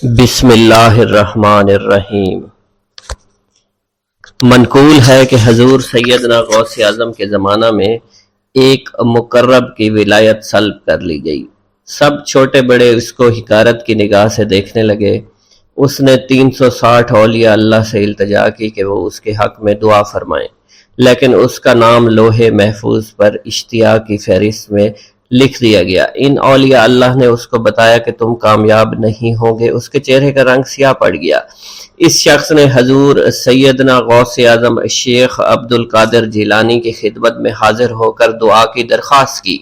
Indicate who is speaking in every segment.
Speaker 1: بسم اللہ الرحمن الرحیم۔ منقول ہے کہ حضور سیدنا غوث اعظم کے زمانہ میں ایک مقرب کی ولایت سلب کر لی گئی۔ سب چھوٹے بڑے اس کو حقارت کی نگاہ سے دیکھنے لگے۔ اس نے 360 اولیاء اللہ سے التجا کی کہ وہ اس کے حق میں دعا فرمائیں، لیکن اس کا نام لوح محفوظ پر اشتیاق کی فہرست میں لکھ دیا گیا۔ ان اولیاء اللہ نے اس کو بتایا کہ تم کامیاب نہیں ہوں گے۔ اس کے چہرے کا رنگ سیاہ پڑ گیا۔ اس شخص نے حضور سیدنا غوث اعظم شیخ عبد القادر جیلانی کی خدمت میں حاضر ہو کر دعا کی درخواست کی۔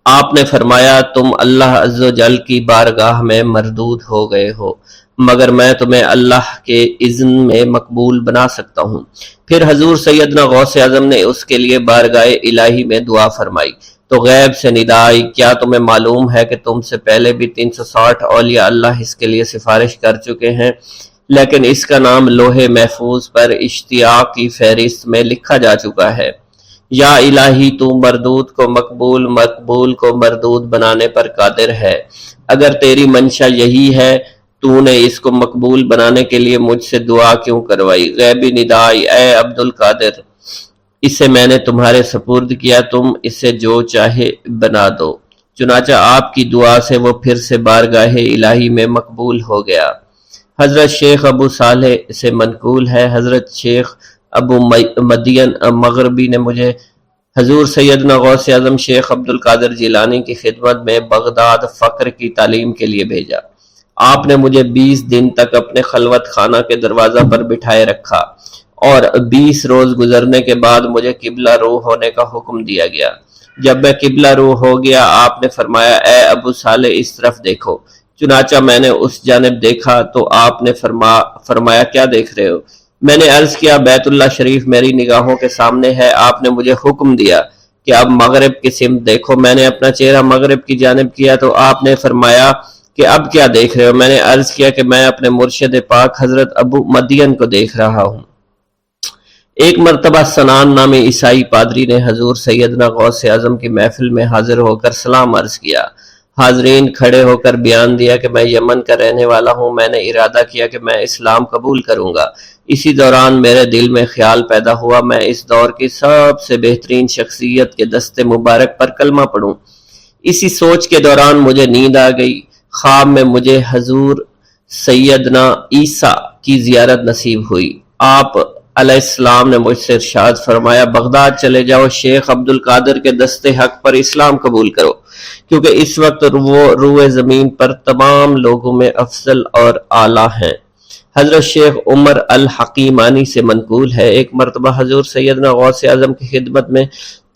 Speaker 1: آپ نے فرمایا تم اللہ عز و جل کی بارگاہ میں مردود ہو گئے ہو، مگر میں تمہیں اللہ کے اذن میں مقبول بنا سکتا ہوں۔ پھر حضور سیدنا غوث اعظم نے اس کے لیے بارگاہ الہی میں دعا فرمائی تو غیب سے ندا آئی، کیا تمہیں معلوم ہے کہ تم سے پہلے بھی 360 اولیاء اللہ اس کے لیے سفارش کر چکے ہیں، لیکن اس کا نام لوح محفوظ پر اشتیاق کی فہرست میں لکھا جا چکا ہے۔ یا الہی تو مردود کو مقبول، مقبول کو مردود بنانے پر قادر ہے۔ اگر تیری منشا یہی ہے تو نے اس کو مقبول بنانے کے لیے مجھ سے دعا کیوں کروائی؟ غیبی ندا آئی، اے عبد القادر، اسے میں نے تمہارے سپرد کیا، تم اسے جو چاہے بنا دو۔ چنانچہ آپ کی دعا سے وہ پھر سے بارگاہ الہی میں مقبول ہو گیا۔ حضرت شیخ ابو صالح سے منقول ہے، حضرت شیخ ابو مدین مغربی نے مجھے حضور سیدنا غوث اعظم شیخ عبد القادر جیلانی کی خدمت میں بغداد فقر کی تعلیم کے لیے بھیجا۔ آپ نے مجھے 20 دن تک اپنے خلوت خانہ کے دروازہ پر بٹھائے رکھا اور 20 روز گزرنے کے بعد مجھے قبلہ رو ہونے کا حکم دیا گیا۔ جب میں قبلہ رو ہو گیا، آپ نے فرمایا اے ابو صالح اس طرف دیکھو۔ چنانچہ میں نے اس جانب دیکھا تو آپ نے فرمایا کیا دیکھ رہے ہو؟ میں نے عرض کیا بیت اللہ شریف میری نگاہوں کے سامنے ہے۔ آپ نے مجھے حکم دیا کہ اب مغرب کی سمت دیکھو۔ میں نے اپنا چہرہ مغرب کی جانب کیا تو آپ نے فرمایا کہ اب کیا دیکھ رہے ہو؟ میں نے عرض کیا کہ میں اپنے مرشد پاک حضرت ابو مدین کو دیکھ رہا ہوں۔ ایک مرتبہ سنان نامی عیسائی پادری نے حضور سیدنا غوث اعظم کی محفل میں حاضر ہو کر سلام عرض کیا۔ حاضرین کھڑے ہو کر بیان دیا کہ میں یمن کا رہنے والا ہوں، میں نے ارادہ کیا کہ میں اسلام قبول کروں گا۔ اسی دوران میرے دل میں خیال پیدا ہوا میں اس دور کی سب سے بہترین شخصیت کے دست مبارک پر کلمہ پڑھوں۔ اسی سوچ کے دوران مجھے نیند آ گئی۔ خواب میں مجھے حضور سیدنا عیسیٰ کی زیارت نصیب ہوئی۔ آپ علیہ السلام نے مجھ سے ارشاد فرمایا بغداد چلے جاؤ، شیخ عبد القادر کے دست حق پر اسلام قبول کرو، کیونکہ اس وقت وہ روئے زمین پر تمام لوگوں میں افضل اور اعلیٰ ہیں۔ حضرت شیخ عمر الحکیمانی سے منقول ہے، ایک مرتبہ حضور سیدنا غوث اعظم کی خدمت میں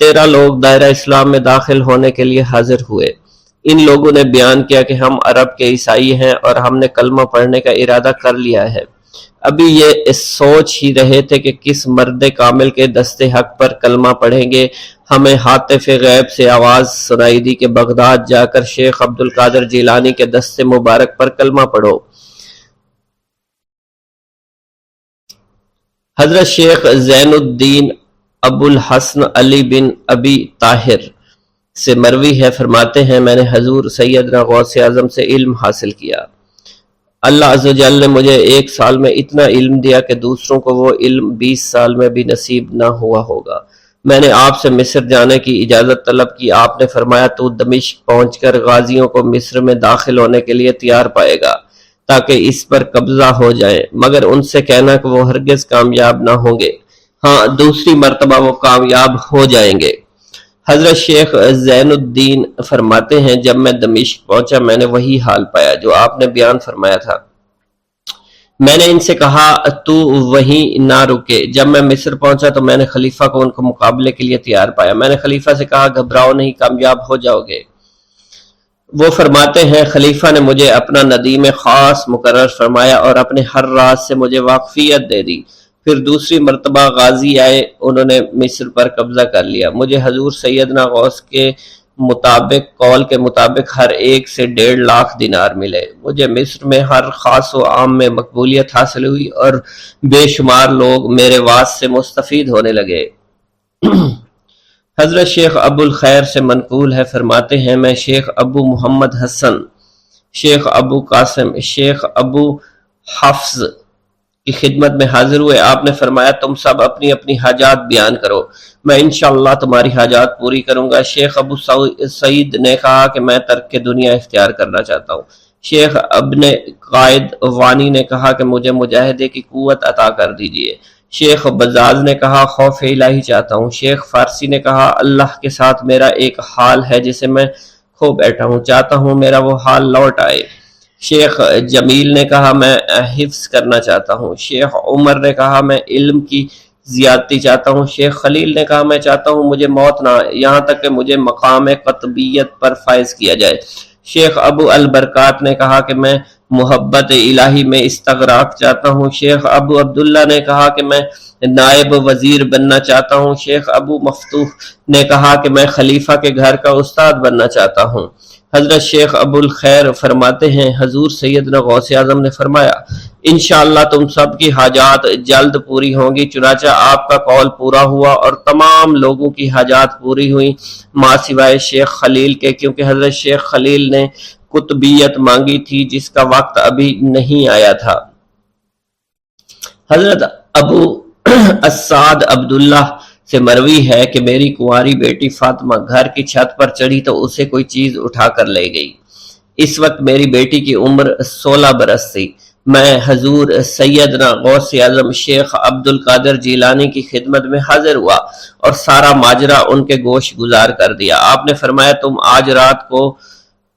Speaker 1: 13 لوگ دائرہ اسلام میں داخل ہونے کے لیے حاضر ہوئے۔ ان لوگوں نے بیان کیا کہ ہم عرب کے عیسائی ہیں اور ہم نے کلمہ پڑھنے کا ارادہ کر لیا ہے۔ ابھی یہ سوچ ہی رہے تھے کہ کس مرد کامل کے دست حق پر کلمہ پڑھیں گے۔ ہمیں ہاتف غیب سے آواز سنائی دی کہ بغداد جا کر شیخ عبد القادر جیلانی کے دست مبارک پر کلمہ پڑھو۔ حضرت شیخ زین الدین ابو الحسن علی بن ابی طاہر سے مروی ہے، فرماتے ہیں میں نے حضور سیدنا غوث اعظم سے علم حاصل کیا۔ اللہ عز و جل نے مجھے 1 سال میں اتنا علم دیا کہ دوسروں کو وہ علم 20 سال میں بھی نصیب نہ ہوا ہوگا۔ میں نے آپ سے مصر جانے کی اجازت طلب کی۔ آپ نے فرمایا تو دمشق پہنچ کر غازیوں کو مصر میں داخل ہونے کے لیے تیار پائے گا تاکہ اس پر قبضہ ہو جائے، مگر ان سے کہنا کہ وہ ہرگز کامیاب نہ ہوں گے، ہاں دوسری مرتبہ وہ کامیاب ہو جائیں گے۔ حضرت شیخ زین الدین فرماتے ہیں جب میں دمشق پہنچا میں نے وہی حال پایا جو آپ نے بیان فرمایا تھا۔ میں نے ان سے کہا تو وہیں نہ رکے۔ جب میں مصر پہنچا تو میں نے خلیفہ کو ان کو مقابلے کے لیے تیار پایا۔ میں نے خلیفہ سے کہا گھبراؤ نہیں، کامیاب ہو جاؤ گے۔ وہ فرماتے ہیں خلیفہ نے مجھے اپنا ندیم خاص مقرر فرمایا اور اپنے ہر راز سے مجھے واقفیت دے دی۔ پھر دوسری مرتبہ غازی آئے، انہوں نے مصر پر قبضہ کر لیا۔ مجھے حضور سیدنا غوث کے قول کے مطابق ہر ایک سے 1.5 لاکھ دینار ملے۔ مجھے مصر میں ہر خاص و عام میں مقبولیت حاصل ہوئی اور بے شمار لوگ میرے واعظ سے مستفید ہونے لگے۔ حضرت شیخ ابو الخیر سے منقول ہے، فرماتے ہیں میں شیخ ابو محمد حسن شیخ ابو قاسم شیخ ابو حفظ کی خدمت میں حاضر ہوئے۔ آپ نے فرمایا تم سب اپنی اپنی حاجات بیان کرو، میں انشاءاللہ تمہاری حاجات پوری کروں گا۔ شیخ ابو سعید نے کہا کہ میں ترک دنیا اختیار کرنا چاہتا ہوں۔ شیخ ابن قائد وانی نے کہا کہ مجھے مجاہدے کی قوت عطا کر دیجئے۔ شیخ بزاز نے کہا خوف الہی چاہتا ہوں۔ شیخ فارسی نے کہا اللہ کے ساتھ میرا ایک حال ہے جسے میں کھو بیٹھا ہوں، چاہتا ہوں میرا وہ حال لوٹ آئے۔ شیخ جمیل نے کہا میں حفظ کرنا چاہتا ہوں۔ شیخ عمر نے کہا میں علم کی زیادتی چاہتا ہوں۔ شیخ خلیل نے کہا میں چاہتا ہوں مجھے موت نہ آئے، یہاں تک کہ مجھے مقام قطبیت پر فائز کیا جائے۔ شیخ ابو البرکات نے کہا کہ میں محبت الہی میں استغراق چاہتا ہوں۔ شیخ ابو عبداللہ نے کہا کہ میں نائب وزیر بننا چاہتا ہوں۔ شیخ ابو مفتوح نے کہا کہ میں خلیفہ کے گھر کا استاد بننا چاہتا ہوں۔ حضرت شیخ ابو الخیر فرماتے ہیں حضور سیدنا غوث اعظم نے فرمایا انشاءاللہ تم سب کی حاجات جلد پوری ہوں گی۔ چنانچہ آپ کا قول پورا ہوا اور تمام لوگوں کی حاجات پوری ہوئیں ماں سوائے شیخ خلیل کے، کیونکہ حضرت شیخ خلیل نے قطبیت مانگی تھی جس کا وقت ابھی نہیں آیا تھا۔ حضرت ابو السعد عبداللہ سے مروی ہے کہ میری کنواری بیٹی فاطمہ گھر کی چھت پر چڑھی تو اسے کوئی چیز اٹھا کر لے گئی۔ اس وقت میری بیٹی کی عمر 16 برس تھی۔ میں حضور سیدنا غوث اعظم شیخ عبد القادر جیلانی کی خدمت میں حاضر ہوا اور سارا ماجرا ان کے گوش گزار کر دیا۔ آپ نے فرمایا تم آج رات کو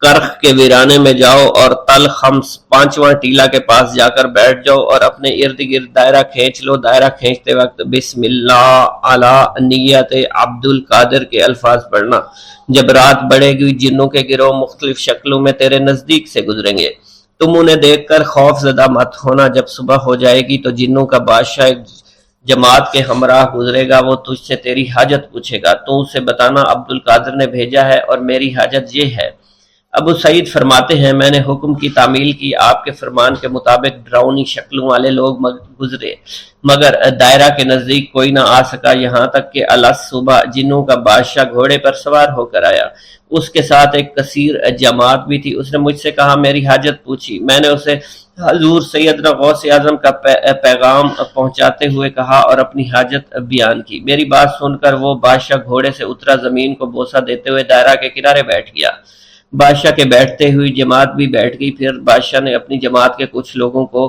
Speaker 1: کرخ کے ویرانے میں جاؤ اور تل خمس 5واں ٹیلا کے پاس جا کر بیٹھ جاؤ اور اپنے ارد گرد دائرہ کھینچ لو۔ دائرہ کھینچتے وقت بسم اللہ علی نیت عبد القادر کے الفاظ پڑھنا۔ جب رات بڑھے گی جنوں کے گروہ مختلف شکلوں میں تیرے نزدیک سے گزریں گے، تم انہیں دیکھ کر خوف زدہ مت ہونا۔ جب صبح ہو جائے گی تو جنوں کا بادشاہ ایک جماعت کے ہمراہ گزرے گا، وہ تجھ سے تیری حاجت پوچھے گا، تو اسے بتانا عبد القادر نے بھیجا ہے اور میری حاجت یہ ہے۔ ابو سعید فرماتے ہیں میں نے حکم کی تعمیل کی، آپ کے فرمان کے مطابق ڈراؤنی شکلوں والے لوگ گزرے مگر دائرہ کے نزدیک کوئی نہ آ سکا، یہاں تک کہ صبح جنوں کا بادشاہ گھوڑے پر سوار ہو کر آیا، اس کے ساتھ ایک کثیر جماعت بھی تھی۔ اس نے مجھ سے کہا میری حاجت پوچھی، میں نے اسے حضور سیدنا غوث اعظم کا پیغام پہنچاتے ہوئے کہا اور اپنی حاجت بیان کی۔ میری بات سن کر وہ بادشاہ گھوڑے سے اترا، زمین کو بوسہ دیتے ہوئے دائرہ کے کنارے بیٹھ گیا۔ بادشاہ کے بیٹھتے ہوئی جماعت بھی بیٹھ گئی۔ پھر بادشاہ نے اپنی جماعت کے کچھ لوگوں کو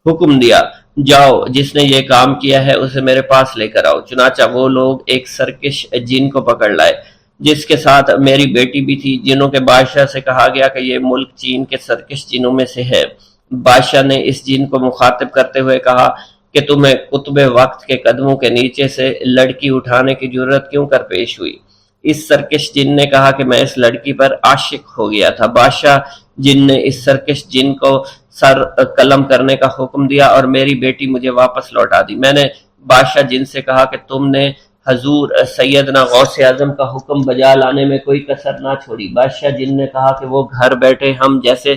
Speaker 1: حکم دیا جاؤ جس نے یہ کام کیا ہے اسے میرے پاس لے کر آؤ۔ چنانچہ وہ لوگ ایک سرکش جن کو پکڑ لائے جس کے ساتھ میری بیٹی بھی تھی۔ جنوں کے بادشاہ سے کہا گیا کہ یہ ملک چین کے سرکش جنوں میں سے ہے۔ بادشاہ نے اس جن کو مخاطب کرتے ہوئے کہا کہ تمہیں قطب وقت کے قدموں کے نیچے سے لڑکی اٹھانے کی جرت کیوں کر پیش ہوئی؟ اس سرکش جن نے کہا کہ میں اس لڑکی پر عاشق ہو گیا تھا۔ بادشاہ جن نے اس سرکش جن کو سر قلم کرنے کا حکم دیا اور میری بیٹی مجھے واپس لوٹا دی۔ میں نے بادشاہ جن سے کہا کہ تم نے حضور سیدنا غوث اعظم کا حکم بجا لانے میں کوئی کسر نہ چھوڑی۔ بادشاہ جن نے کہا کہ وہ گھر بیٹھے ہم جیسے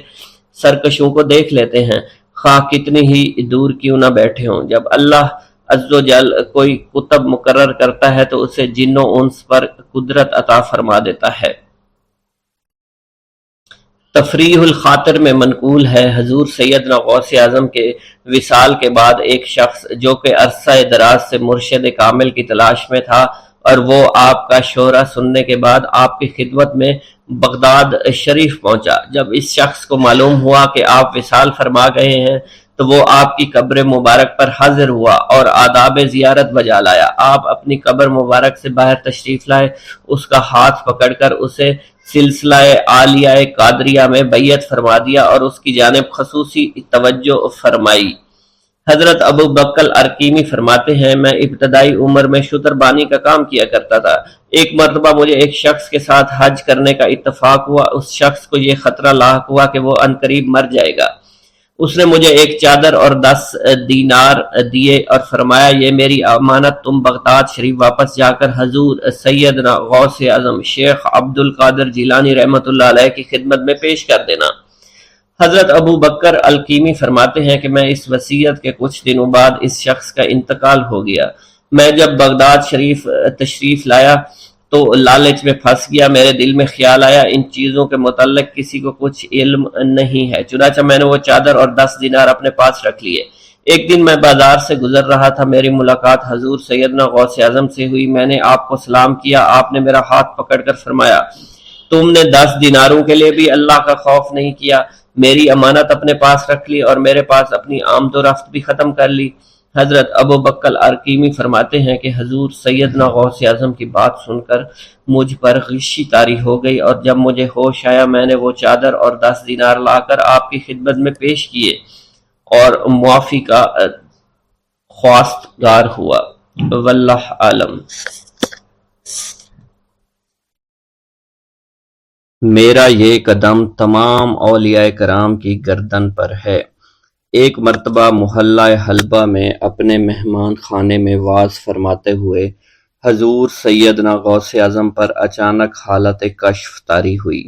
Speaker 1: سرکشوں کو دیکھ لیتے ہیں، خواہ کتنی ہی دور کیوں نہ بیٹھے ہوں۔ جب اللہ عز و جل کوئی کتب مقرر کرتا ہے تو اسے جن و انس پر قدرت عطا فرما دیتا ہے۔ تفریح الخاطر میں منقول ہے حضور سیدنا غوث اعظم کے وصال کے بعد ایک شخص جو کہ عرصہ دراز سے مرشد کامل کی تلاش میں تھا اور وہ آپ کا شورا سننے کے بعد آپ کی خدمت میں بغداد شریف پہنچا۔ جب اس شخص کو معلوم ہوا کہ آپ وصال فرما گئے ہیں تو وہ آپ کی قبر مبارک پر حاضر ہوا اور آداب زیارت بجا لایا۔ آپ اپنی قبر مبارک سے باہر تشریف لائے، اس کا ہاتھ پکڑ کر اسے سلسلہ عالیہ قادریہ میں بیعت فرما دیا اور اس کی جانب خصوصی توجہ فرمائی۔ حضرت ابو بکر ارکیمی فرماتے ہیں میں ابتدائی عمر میں شتر بانی کا کام کیا کرتا تھا۔ ایک مرتبہ مجھے ایک شخص کے ساتھ حج کرنے کا اتفاق ہوا۔ اس شخص کو یہ خطرہ لاحق ہوا کہ وہ عنقریب مر جائے گا۔ اس نے مجھے ایک چادر اور 10 دینار دیے اور فرمایا یہ میری امانت، تم بغداد شریف واپس جا کر حضور سیدنا غوث اعظم شیخ عبد القادر جیلانی رحمۃ اللہ علیہ کی خدمت میں پیش کر دینا۔ حضرت ابو بکر الکیمی فرماتے ہیں کہ میں اس وصیت کے کچھ دنوں بعد اس شخص کا انتقال ہو گیا۔ میں جب بغداد شریف تشریف لایا تو لالچ میں پھنس گیا۔ میرے دل میں خیال آیا ان چیزوں کے متعلق کسی کو کچھ علم نہیں ہے، چنانچہ میں نے وہ چادر اور 10 دینار اپنے پاس رکھ لیے۔ ایک دن میں بازار سے گزر رہا تھا، میری ملاقات حضور سیدنا غوث اعظم سے ہوئی۔ میں نے آپ کو سلام کیا، آپ نے میرا ہاتھ پکڑ کر فرمایا، تم نے 10 دیناروں کے لیے بھی اللہ کا خوف نہیں کیا، میری امانت اپنے پاس رکھ لی اور میرے پاس اپنی آمد و رفت بھی ختم کر لی۔ حضرت ابو بکر ارقیمی فرماتے ہیں کہ حضور سیدنا غوث اعظم کی بات سن کر مجھ پر غشی طاری ہو گئی، اور جب مجھے ہوش آیا میں نے وہ چادر اور 10 دینار لا کر آپ کی خدمت میں پیش کیے اور معافی کا خواستگار ہوا۔ واللہ عالم۔ میرا یہ قدم تمام اولیاء کرام کی گردن پر ہے۔ ایک مرتبہ محلہ حلبہ میں اپنے مہمان خانے میں واز فرماتے ہوئے حضور سیدنا غوث اعظم پر اچانک حالت کشف طاری ہوئی۔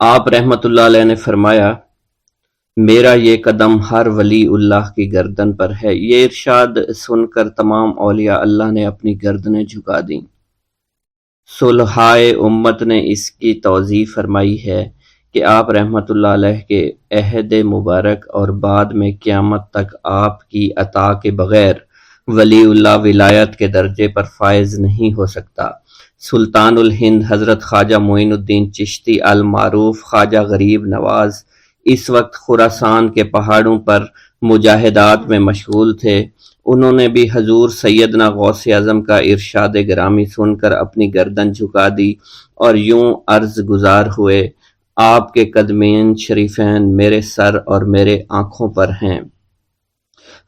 Speaker 1: آپ رحمت اللہ علیہ نے فرمایا، میرا یہ قدم ہر ولی اللہ کی گردن پر ہے۔ یہ ارشاد سن کر تمام اولیاء اللہ نے اپنی گردنیں جھکا دیں۔ صلحائے امت نے اس کی توضیح فرمائی ہے کہ آپ رحمت اللہ علیہ کے عہد مبارک اور بعد میں قیامت تک آپ کی عطا کے بغیر ولی اللہ ولایت کے درجے پر فائز نہیں ہو سکتا۔ سلطان الہند حضرت خواجہ معین الدین چشتی المعروف خواجہ غریب نواز اس وقت خراسان کے پہاڑوں پر مجاہدات میں مشغول تھے۔ انہوں نے بھی حضور سیدنا غوث اعظم کا ارشاد گرامی سن کر اپنی گردن جھکا دی اور یوں عرض گزار ہوئے، آپ کے قدمین شریفین میرے سر اور میرے آنکھوں پر ہیں۔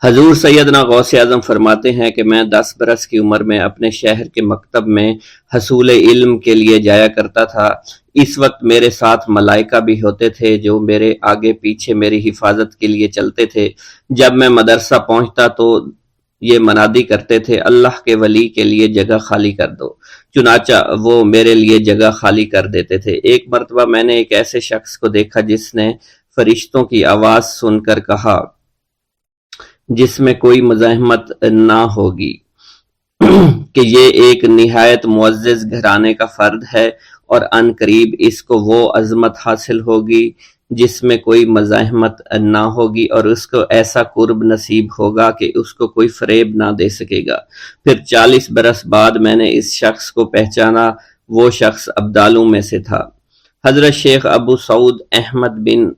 Speaker 1: حضور سیدنا غوث اعظم فرماتے ہیں کہ میں 10 برس کی عمر میں اپنے شہر کے مکتب میں حصول علم کے لیے جایا کرتا تھا۔ اس وقت میرے ساتھ ملائکہ بھی ہوتے تھے جو میرے آگے پیچھے میری حفاظت کے لیے چلتے تھے۔ جب میں مدرسہ پہنچتا تو یہ منادی کرتے تھے، اللہ کے ولی کے لیے جگہ خالی کر دو، چنانچہ وہ میرے لیے جگہ خالی کر دیتے تھے۔ ایک مرتبہ میں نے ایک ایسے شخص کو دیکھا جس نے فرشتوں کی آواز سن کر کہا، جس میں کوئی مزاحمت نہ ہوگی، کہ یہ ایک نہایت معزز گھرانے کا فرد ہے اور عن قریب اس کو وہ عظمت حاصل ہوگی جس میں کوئی مزاحمت نہ ہوگی، اور اس کو ایسا قرب نصیب ہوگا کہ اس کو کوئی فریب نہ دے سکے گا۔ پھر 40 برس بعد میں نے اس شخص کو پہچانا، وہ شخص ابدالوں میں سے تھا۔ حضرت شیخ ابو سعود احمد بن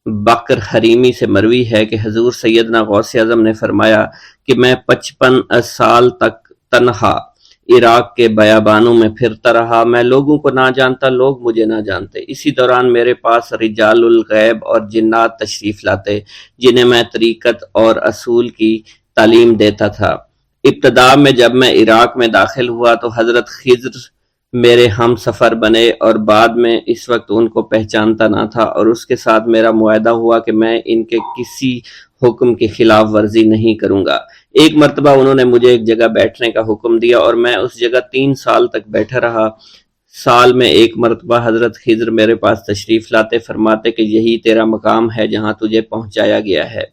Speaker 1: بکر حریمی سے مروی ہے کہ حضور سیدنا غوث اعظم نے فرمایا کہ میں 55 سال تک تنہا عراق کے بیابانوں میں پھرتا رہا، میں لوگوں کو نہ جانتا، لوگ مجھے نہ جانتے۔ اسی دوران میرے پاس رجال الغیب اور جنات تشریف لاتے جنہیں میں طریقت اور اصول کی تعلیم دیتا تھا۔ ابتدا میں جب میں عراق میں داخل ہوا تو حضرت خضر میرے ہم سفر بنے، اور بعد میں اس وقت ان کو پہچانتا نہ تھا، اور اس کے ساتھ میرا معاہدہ ہوا کہ میں ان کے کسی حکم کی خلاف ورزی نہیں کروں گا۔ ایک مرتبہ انہوں نے مجھے ایک جگہ بیٹھنے کا حکم دیا اور میں اس جگہ 3 سال تک بیٹھا رہا۔ سال میں ایک مرتبہ حضرت خضر میرے پاس تشریف لاتے، فرماتے کہ یہی تیرا مقام ہے جہاں تجھے پہنچایا گیا ہے۔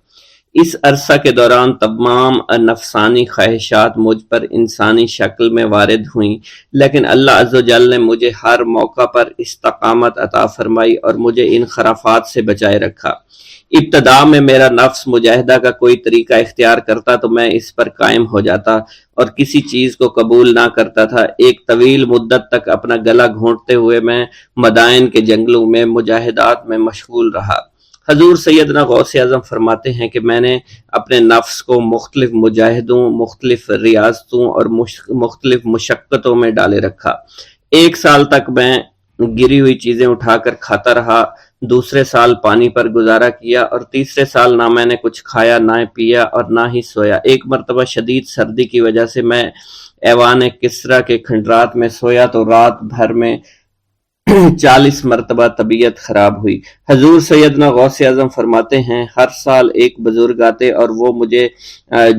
Speaker 1: اس عرصہ کے دوران تمام نفسانی خواہشات مجھ پر انسانی شکل میں وارد ہوئیں، لیکن اللہ عز و جل نے مجھے ہر موقع پر استقامت عطا فرمائی اور مجھے ان خرافات سے بچائے رکھا۔ ابتدا میں میرا نفس مجاہدہ کا کوئی طریقہ اختیار کرتا تو میں اس پر قائم ہو جاتا اور کسی چیز کو قبول نہ کرتا تھا۔ ایک طویل مدت تک اپنا گلا گھونٹتے ہوئے میں مدائن کے جنگلوں میں مجاہدات میں مشغول رہا۔ حضور سیدنا غوث اعظم فرماتے ہیں کہ میں نے اپنے نفس کو مختلف مجاہدوں، مختلف ریاضتوں اور مختلف مشقتوں میں ڈالے رکھا۔ 1 سال تک میں گری ہوئی چیزیں اٹھا کر کھاتا رہا، دوسرے سال پانی پر گزارا کیا، اور تیسرے سال نہ میں نے کچھ کھایا، نہ پیا اور نہ ہی سویا۔ ایک مرتبہ شدید سردی کی وجہ سے میں ایوان کسریٰ کے کھنڈرات میں سویا تو رات بھر میں 40 مرتبہ طبیعت خراب ہوئی۔ حضور سیدنا غوث اعظم فرماتے ہیں، ہر سال ایک بزرگ آتے اور وہ مجھے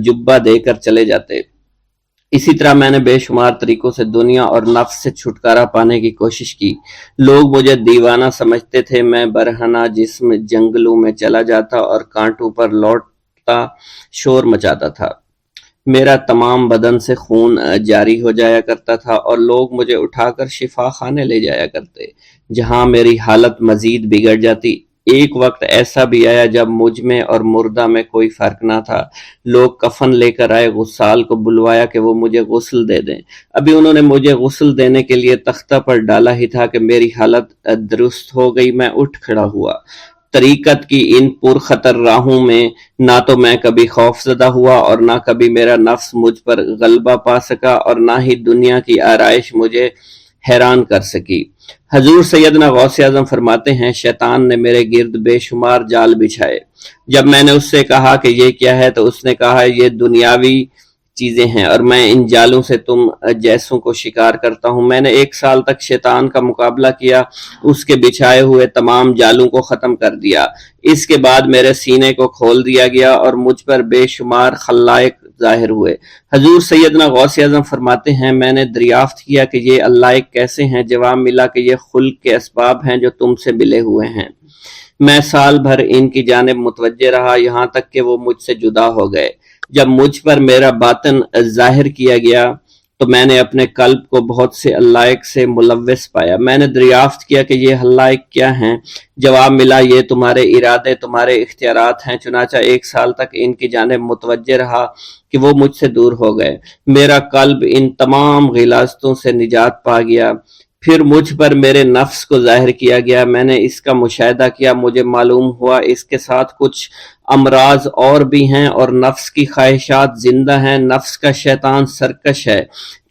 Speaker 1: جبہ دے کر چلے جاتے۔ اسی طرح میں نے بے شمار طریقوں سے دنیا اور نفس سے چھٹکارا پانے کی کوشش کی۔ لوگ مجھے دیوانہ سمجھتے تھے۔ میں برہنہ جسم جنگلوں میں چلا جاتا اور کانٹوں پر لوٹتا شور مچاتا تھا۔ میرا تمام بدن سے خون جاری ہو جایا کرتا تھا اور لوگ مجھے اٹھا کر شفا خانے لے جایا کرتے جہاں میری حالت مزید بگڑ جاتی۔ ایک وقت ایسا بھی آیا جب مجھ میں اور مردہ میں کوئی فرق نہ تھا۔ لوگ کفن لے کر آئے، غسال کو بلوایا کہ وہ مجھے غسل دے دیں۔ ابھی انہوں نے مجھے غسل دینے کے لیے تختہ پر ڈالا ہی تھا کہ میری حالت درست ہو گئی۔ میں اٹھ کھڑا ہوا۔ طریقت کی ان پرخطر راہوں میں نہ تو میں کبھی خوف زدہ ہوا اور نہ کبھی میرا نفس مجھ پر غلبہ پا سکا اور نہ ہی دنیا کی آرائش مجھے حیران کر سکی۔ حضور سیدنا غوث اعظم فرماتے ہیں، شیطان نے میرے گرد بے شمار جال بچھائے۔ جب میں نے اس سے کہا کہ یہ کیا ہے تو اس نے کہا یہ دنیاوی چیزیں ہیں اور میں ان جالوں سے تم جیسوں کو شکار کرتا ہوں۔ میں نے 1 سال تک شیطان کا مقابلہ کیا، اس کے بچھائے ہوئے تمام جالوں کو ختم کر دیا۔ اس کے بعد میرے سینے کو کھول دیا گیا اور مجھ پر بے شمار خلائق ظاہر ہوئے۔ حضور سیدنا غوث اعظم فرماتے ہیں، میں نے دریافت کیا کہ یہ علائق کیسے ہیں؟ جواب ملا کہ یہ خلق کے اسباب ہیں جو تم سے ملے ہوئے ہیں۔ میں سال بھر ان کی جانب متوجہ رہا یہاں تک کہ وہ مجھ سے جدا ہو گئے۔ جب مجھ پر میرا باطن ظاہر کیا گیا تو میں نے اپنے قلب کو بہت سے علائق سے ملوث پایا۔ میں نے دریافت کیا کہ یہ علائق کیا ہیں؟ جواب ملا یہ تمہارے ارادے، تمہارے اختیارات ہیں۔ چنانچہ 1 سال تک ان کی جانب متوجہ رہا کہ وہ مجھ سے دور ہو گئے۔ میرا قلب ان تمام غلاظتوں سے نجات پا گیا۔ پھر مجھ پر میرے نفس کو ظاہر کیا گیا۔ میں نے اس کا مشاہدہ کیا، مجھے معلوم ہوا اس کے ساتھ کچھ امراض اور بھی ہیں اور نفس کی خواہشات زندہ ہیں۔ نفس کا شیطان سرکش ہے۔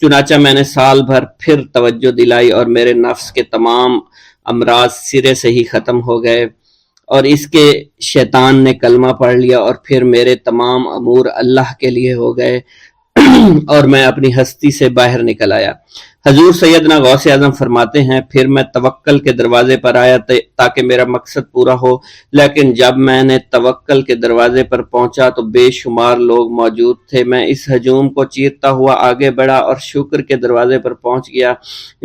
Speaker 1: چنانچہ میں نے سال بھر پھر توجہ دلائی اور میرے نفس کے تمام امراض سرے سے ہی ختم ہو گئے اور اس کے شیطان نے کلمہ پڑھ لیا اور پھر میرے تمام امور اللہ کے لیے ہو گئے اور میں اپنی ہستی سے باہر نکل آیا۔ حضور سیدنا غوث اعظم فرماتے ہیں، پھر میں توکل کے دروازے پر آیا تاکہ میرا مقصد پورا ہو، لیکن جب میں نے توکل کے دروازے پر پہنچا تو بے شمار لوگ موجود تھے۔ میں اس ہجوم کو چیرتا ہوا آگے بڑھا اور شکر کے دروازے پر پہنچ گیا۔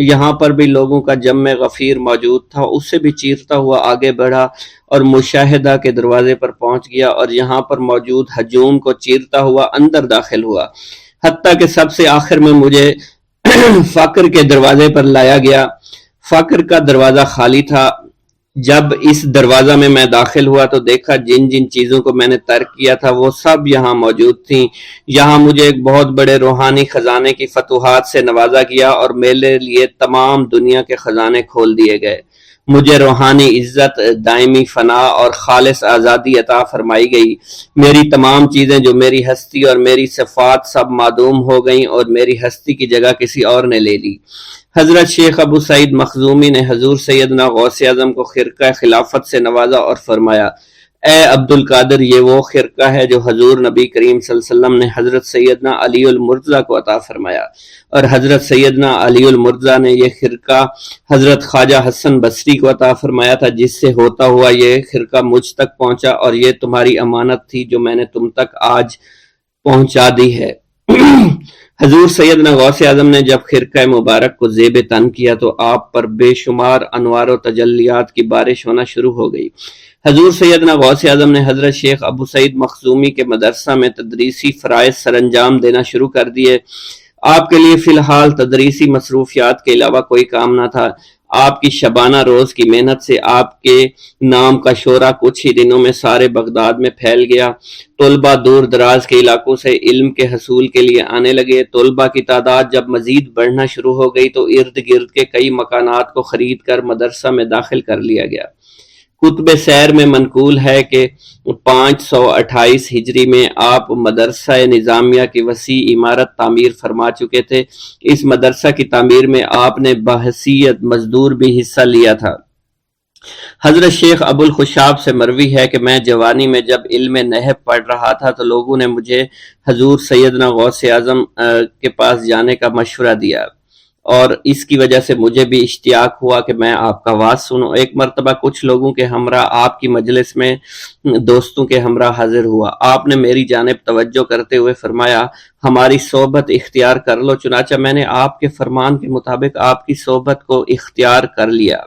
Speaker 1: یہاں پر بھی لوگوں کا جمع غفیر موجود تھا، اسے بھی چیرتا ہوا آگے بڑھا اور مشاہدہ کے دروازے پر پہنچ گیا اور یہاں پر موجود ہجوم کو چیرتا ہوا اندر داخل ہوا، حتیٰ کہ سب سے آخر میں مجھے فقر کے دروازے پر لایا گیا۔ فقر کا دروازہ خالی تھا۔ جب اس دروازہ میں داخل ہوا تو دیکھا جن جن چیزوں کو میں نے ترک کیا تھا وہ سب یہاں موجود تھیں۔ یہاں مجھے ایک بہت بڑے روحانی خزانے کی فتوحات سے نوازا گیا اور میرے لیے تمام دنیا کے خزانے کھول دیے گئے۔ مجھے روحانی عزت، دائمی فنا اور خالص آزادی عطا فرمائی گئی۔ میری تمام چیزیں جو میری ہستی اور میری صفات سب معدوم ہو گئیں اور میری ہستی کی جگہ کسی اور نے لے لی۔ حضرت شیخ ابو سعید مخزومی نے حضور سیدنا غوث اعظم کو خرقہ خلافت سے نوازا اور فرمایا، اے عبد القادر، یہ وہ خرقہ ہے جو حضور نبی کریم صلی اللہ علیہ وسلم نے حضرت سیدنا علی المرتضیٰ کو عطا فرمایا، اور حضرت سیدنا علی المرتضیٰ نے یہ خرقہ حضرت خواجہ حسن بصری کو عطا فرمایا تھا، جس سے ہوتا ہوا یہ خرقہ مجھ تک پہنچا، اور یہ تمہاری امانت تھی جو میں نے تم تک آج پہنچا دی ہے۔ حضور سیدنا غوث اعظم نے جب خرقہ مبارک کو زیب تن کیا تو آپ پر بے شمار انوار و تجلیات کی بارش ہونا شروع ہو گئی۔ حضور سیدنا غوث اعظم نے حضرت شیخ ابو سعید مخزومی کے مدرسہ میں تدریسی فرائض سر انجام دینا شروع کر دیے۔ آپ کے لیے فی الحال تدریسی مصروفیات کے علاوہ کوئی کام نہ تھا۔ آپ کی شبانہ روز کی محنت سے آپ کے نام کا شعرہ کچھ ہی دنوں میں سارے بغداد میں پھیل گیا۔ طلبہ دور دراز کے علاقوں سے علم کے حصول کے لیے آنے لگے۔ طلبہ کی تعداد جب مزید بڑھنا شروع ہو گئی تو ارد گرد کے کئی مکانات کو خرید کر مدرسہ میں داخل کر لیا گیا۔ کتب سیر میں منقول ہے کہ 528 ہجری میں آپ مدرسہ نظامیہ کی وسیع عمارت تعمیر فرما چکے تھے۔ اس مدرسہ کی تعمیر میں آپ نے بحیثیت مزدور بھی حصہ لیا تھا۔ حضرت شیخ ابو الخشاب سے مروی ہے کہ میں جوانی میں جب علم نحو پڑھ رہا تھا تو لوگوں نے مجھے حضور سیدنا غوث اعظم کے پاس جانے کا مشورہ دیا، اور اس کی وجہ سے مجھے بھی اشتیاق ہوا کہ میں آپ کا واعظ سنوں۔ ایک مرتبہ کچھ لوگوں کے ہمراہ آپ کی مجلس میں دوستوں کے ہمراہ حاضر ہوا۔ آپ نے میری جانب توجہ کرتے ہوئے فرمایا، ہماری صحبت اختیار کر لو۔ چنانچہ میں نے آپ کے فرمان کے مطابق آپ کی صحبت کو اختیار کر لیا۔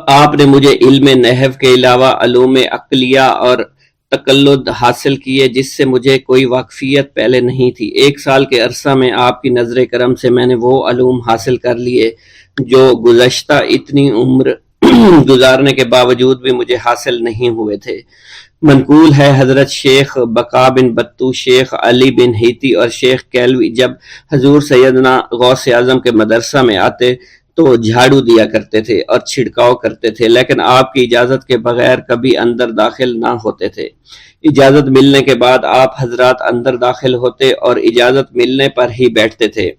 Speaker 1: آپ نے مجھے علم نحو کے علاوہ علوم عقلیہ اور تقلد حاصل کیے جس سے مجھے کوئی واقفیت پہلے نہیں تھی۔ 1 سال کے عرصہ میں آپ کی نظر کرم سے میں نے وہ علوم حاصل کر لیے جو گزشتہ اتنی عمر گزارنے کے باوجود بھی مجھے حاصل نہیں ہوئے تھے۔ منقول ہے حضرت شیخ بقا بن بطو، شیخ علی بن ہیتی اور شیخ کیلوی جب حضور سیدنا غوث اعظم کے مدرسہ میں آتے تو جھاڑو دیا کرتے تھے اور چھڑکاؤ کرتے تھے، لیکن آپ کی اجازت کے بغیر کبھی اندر داخل نہ ہوتے تھے۔ اجازت ملنے کے بعد آپ حضرات اندر داخل ہوتے اور اجازت ملنے پر ہی بیٹھتے تھے۔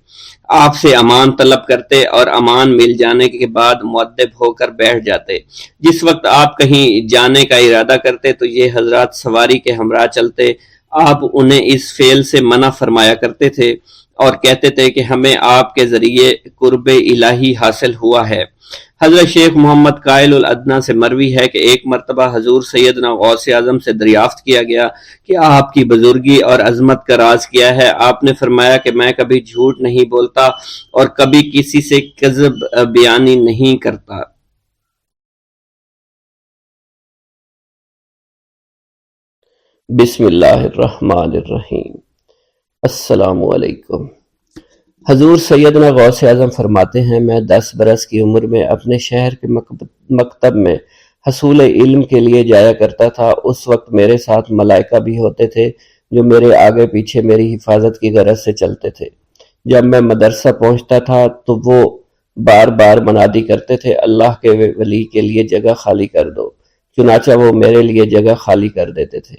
Speaker 1: آپ سے امان طلب کرتے اور امان مل جانے کے بعد مؤدب ہو کر بیٹھ جاتے۔ جس وقت آپ کہیں جانے کا ارادہ کرتے تو یہ حضرات سواری کے ہمراہ چلتے۔ آپ انہیں اس فعل سے منع فرمایا کرتے تھے اور کہتے تھے کہ ہمیں آپ کے ذریعے قرب الہی حاصل ہوا ہے۔ حضرت شیخ محمد قائل الادنیٰ سے مروی ہے کہ ایک مرتبہ حضور سیدنا غوث اعظم سے دریافت کیا گیا کہ آپ کی بزرگی اور عظمت کا راز کیا ہے۔ آپ نے فرمایا کہ میں کبھی جھوٹ نہیں بولتا اور کبھی کسی سے کذب بیانی نہیں کرتا۔ بسم اللہ الرحمن الرحیم۔ السلام علیکم۔ حضور سیدنا غوث اعظم فرماتے ہیں، میں 10 برس کی عمر میں اپنے شہر کے مکتب میں حصول علم کے لیے جایا کرتا تھا۔ اس وقت میرے ساتھ ملائکہ بھی ہوتے تھے جو میرے آگے پیچھے میری حفاظت کی غرض سے چلتے تھے۔ جب میں مدرسہ پہنچتا تھا تو وہ بار بار منادی کرتے تھے، اللہ کے ولی کے لیے جگہ خالی کر دو، چنانچہ وہ میرے لیے جگہ خالی کر دیتے تھے۔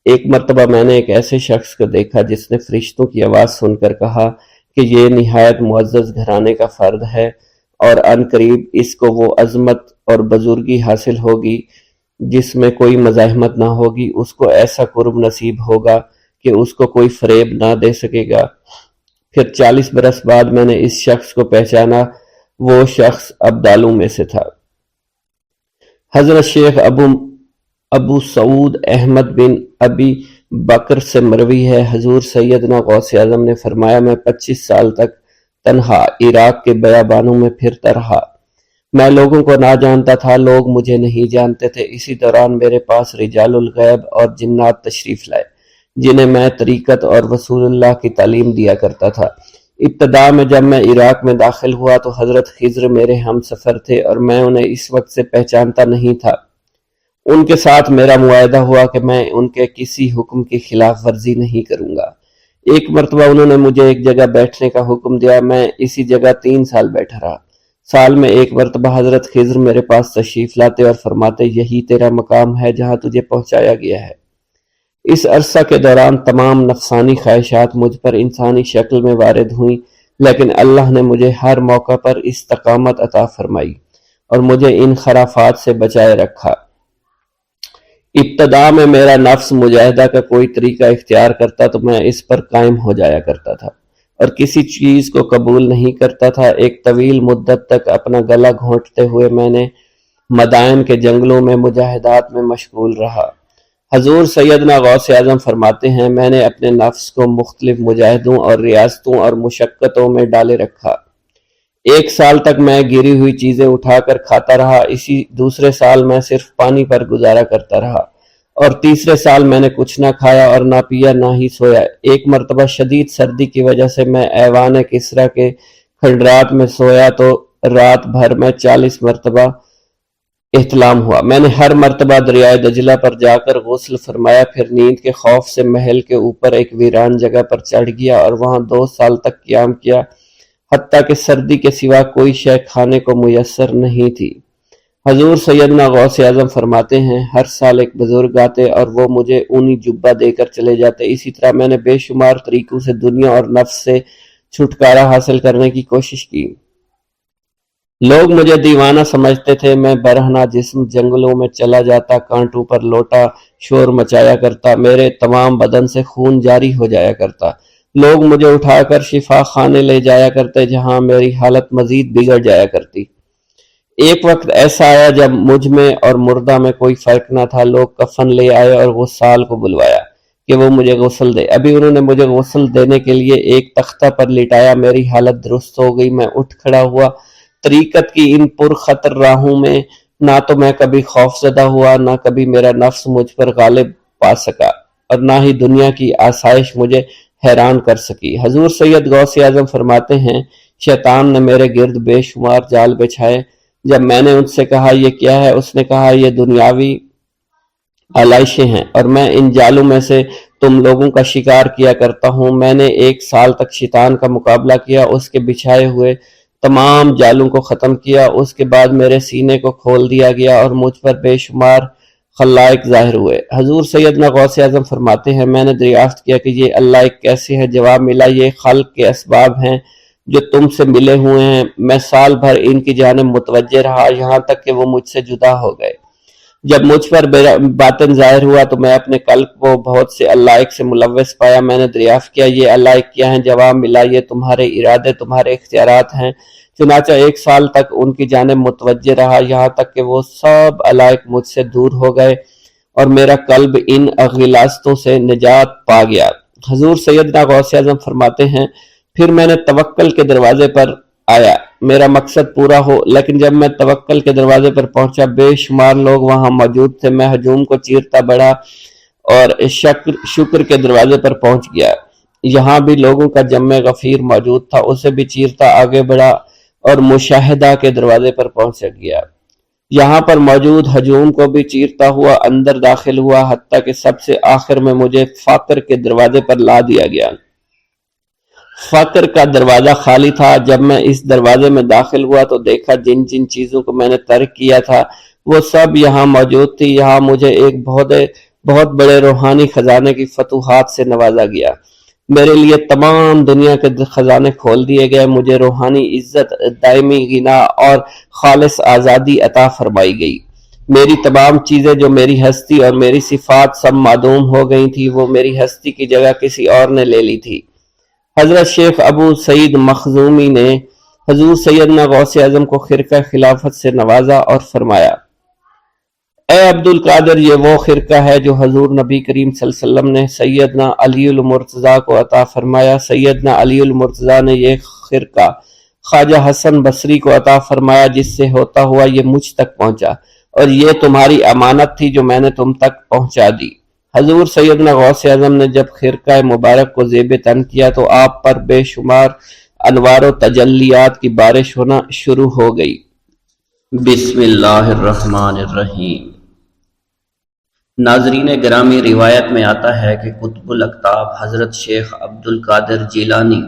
Speaker 1: ایک مرتبہ میں نے ایک ایسے شخص کو دیکھا جس نے فرشتوں کی آواز سن کر کہا کہ یہ نہایت معزز گھرانے کا فرد ہے اور عن قریب اس کو وہ عظمت اور بزرگی حاصل ہوگی جس میں کوئی مزاحمت نہ ہوگی، اس کو ایسا قرب نصیب ہوگا کہ اس کو کوئی فریب نہ دے سکے گا۔ پھر 40 برس بعد میں نے اس شخص کو پہچانا، وہ شخص ابدالوں میں سے تھا۔ حضرت شیخ ابو سعود احمد بن ابی بکر سے مروی ہے، حضور سیدنا غوث اعظم نے فرمایا، میں 25 سال تک تنہا عراق کے بیابانوں میں پھرتا رہا۔ میں لوگوں کو نہ جانتا تھا، لوگ مجھے نہیں جانتے تھے۔ اسی دوران میرے پاس رجال الغیب اور جنات تشریف لائے جنہیں میں طریقت اور رسول اللہ کی تعلیم دیا کرتا تھا۔ ابتدا میں جب میں عراق میں داخل ہوا تو حضرت خضر میرے ہم سفر تھے اور میں انہیں اس وقت سے پہچانتا نہیں تھا۔ ان کے ساتھ میرا معاہدہ ہوا کہ میں ان کے کسی حکم کی خلاف ورزی نہیں کروں گا۔ ایک مرتبہ انہوں نے مجھے ایک جگہ بیٹھنے کا حکم دیا، میں اسی جگہ 3 سال بیٹھا رہا۔ سال میں ایک مرتبہ حضرت خضر میرے پاس تشریف لاتے اور فرماتے، یہی تیرا مقام ہے جہاں تجھے پہنچایا گیا ہے۔ اس عرصہ کے دوران تمام نفسانی خواہشات مجھ پر انسانی شکل میں وارد ہوئیں، لیکن اللہ نے مجھے ہر موقع پر استقامت عطا فرمائی اور مجھے ان خرافات سے بچائے رکھا۔ ابتدا میں میرا نفس مجاہدہ کا کوئی طریقہ اختیار کرتا تو میں اس پر قائم ہو جایا کرتا تھا اور کسی چیز کو قبول نہیں کرتا تھا۔ ایک طویل مدت تک اپنا گلا گھونٹتے ہوئے میں نے مدائن کے جنگلوں میں مجاہدات میں مشغول رہا۔ حضور سیدنا غوث اعظم فرماتے ہیں، میں نے اپنے نفس کو مختلف مجاہدوں اور ریاستوں اور مشقتوں میں ڈالے رکھا۔ 1 سال تک میں گری ہوئی چیزیں اٹھا کر کھاتا رہا، اسی دوسرے سال میں صرف پانی پر گزارا کرتا رہا اور تیسرے سال میں نے کچھ نہ کھایا اور نہ پیا نہ ہی سویا۔ ایک مرتبہ شدید سردی کی وجہ سے میں ایوان کسریٰ کے کھنڈرات میں سویا تو رات بھر میں 40 مرتبہ احتلام ہوا۔ میں نے ہر مرتبہ دریائے دجلہ پر جا کر غسل فرمایا، پھر نیند کے خوف سے محل کے اوپر ایک ویران جگہ پر چڑھ گیا اور وہاں 2 سال تک قیام کیا، حتیٰ کہ سردی کے سوا کوئی شے کھانے کو میسر نہیں تھی۔ حضور سیدنا غوث اعظم فرماتے ہیں، ہر سال ایک بزرگ آتے اور وہ مجھے اونی جبہ دے کر چلے جاتے۔ اسی طرح میں نے بے شمار طریقوں سے دنیا اور نفس سے چھٹکارا حاصل کرنے کی کوشش کی۔ لوگ مجھے دیوانہ سمجھتے تھے۔ میں برہنہ جسم جنگلوں میں چلا جاتا، کانٹوں پر لوٹا شور مچایا کرتا، میرے تمام بدن سے خون جاری ہو جایا کرتا۔ لوگ مجھے اٹھا کر شفا خانے لے جایا کرتے جہاں میری حالت مزید بگڑ جایا کرتی۔ ایک وقت ایسا آیا جب مجھ میں اور مردہ میں کوئی فرق نہ تھا۔ لوگ کفن لے آئے اور غسال کو بلوایا کہ وہ مجھے غسل دے۔ ابھی انہوں نے مجھے غسل دینے کے لیے ایک تختہ پر لٹایا، میری حالت درست ہو گئی، میں اٹھ کھڑا ہوا۔ طریقت کی ان پرخطر راہوں میں نہ تو میں کبھی خوف زدہ ہوا، نہ کبھی میرا نفس مجھ پر غالب پا سکا اور نہ ہی دنیا کی آسائش مجھے حیران کر سکی۔ حضور سید غوث اعظم فرماتے ہیں شیطان نے میرے گرد بے شمار جال بچھائے۔ جب میں نے ان سے کہا یہ کیا ہے، اس نے کہا یہ دنیاوی آلائشیں ہیں اور میں ان جالوں میں سے تم لوگوں کا شکار کیا کرتا ہوں۔ میں نے 1 سال تک شیطان کا مقابلہ کیا، اس کے بچھائے ہوئے تمام جالوں کو ختم کیا۔ اس کے بعد میرے سینے کو کھول دیا گیا اور مجھ پر بے شمار خلائق ظاہر ہوئے۔ حضور سیدنا غوث اعظم فرماتے ہیں میں نے دریافت کیا کہ یہ اللہ ایک کیسے ہے؟ جواب ملا یہ خلق کے اسباب ہیں جو تم سے ملے ہوئے ہیں۔ میں سال بھر ان کی جانب متوجہ رہا یہاں تک کہ وہ مجھ سے جدا ہو گئے۔ جب مجھ پر باطن ظاہر ہوا تو میں اپنے قلب کو بہت سے علائق سے ملوث پایا۔ میں نے دریافت کیا یہ علائق کیا ہیں؟ جواب ملا یہ تمہارے ارادے، تمہارے اختیارات ہیں۔ چنانچہ 1 سال تک ان کی جانب متوجہ رہا یہاں تک کہ وہ سب علائق مجھ سے دور ہو گئے اور میرا قلب ان غلاظتوں سے نجات پا گیا۔ حضور سیدنا غوث اعظم فرماتے ہیں پھر میں نے توکل کے دروازے پر آیا، میرا مقصد پورا ہو، لیکن جب میں توکل کے دروازے پر پہنچا بے شمار لوگ وہاں موجود تھے۔ میں ہجوم کو چیرتا بڑھا اور شکر کے دروازے پر پہنچ گیا، یہاں بھی لوگوں کا جمع غفیر موجود تھا، اسے بھی چیرتا آگے بڑھا اور مشاہدہ کے دروازے پر پہنچ گیا، یہاں پر موجود ہجوم کو بھی چیرتا ہوا اندر داخل ہوا، حتیٰ کہ سب سے آخر میں مجھے فقر کے دروازے پر لا دیا گیا۔ فقر کا دروازہ خالی تھا۔ جب میں اس دروازے میں داخل ہوا تو دیکھا جن جن چیزوں کو میں نے ترک کیا تھا وہ سب یہاں موجود تھی۔ یہاں مجھے ایک بہت بڑے روحانی خزانے کی فتوحات سے نوازا گیا، میرے لیے تمام دنیا کے خزانے کھول دیے گئے، مجھے روحانی عزت، دائمی غنا اور خالص آزادی عطا فرمائی گئی۔ میری تمام چیزیں جو میری ہستی اور میری صفات سب معدوم ہو گئی تھی، وہ میری ہستی کی جگہ کسی اور نے لے لی تھی۔ حضرت شیخ ابو سعید مخزومی نے حضور سیدنا غوث اعظم کو خرقہ خلافت سے نوازا اور فرمایا اے عبد القادر، یہ وہ خرقہ ہے جو حضور نبی کریم صلی اللہ علیہ وسلم نے سیدنا علی المرتضیٰ کو عطا فرمایا۔ سیدنا علی المرتضیٰ نے یہ خرقہ خواجہ حسن بصری کو عطا فرمایا، جس سے ہوتا ہوا یہ مجھ تک پہنچا، اور یہ تمہاری امانت تھی جو میں نے تم تک پہنچا دی۔ حضور سیدنا غوث اعظم نے جب خرقہ مبارک کو زیب تن کیا تو آپ پر بے شمار انوار و تجلیات کی بارش ہونا شروع ہو گئی۔ بسم اللہ الرحمن الرحیم۔ ناظرین گرامی، روایت میں آتا ہے کہ قطب الاقطاب حضرت شیخ عبد القادر جیلانی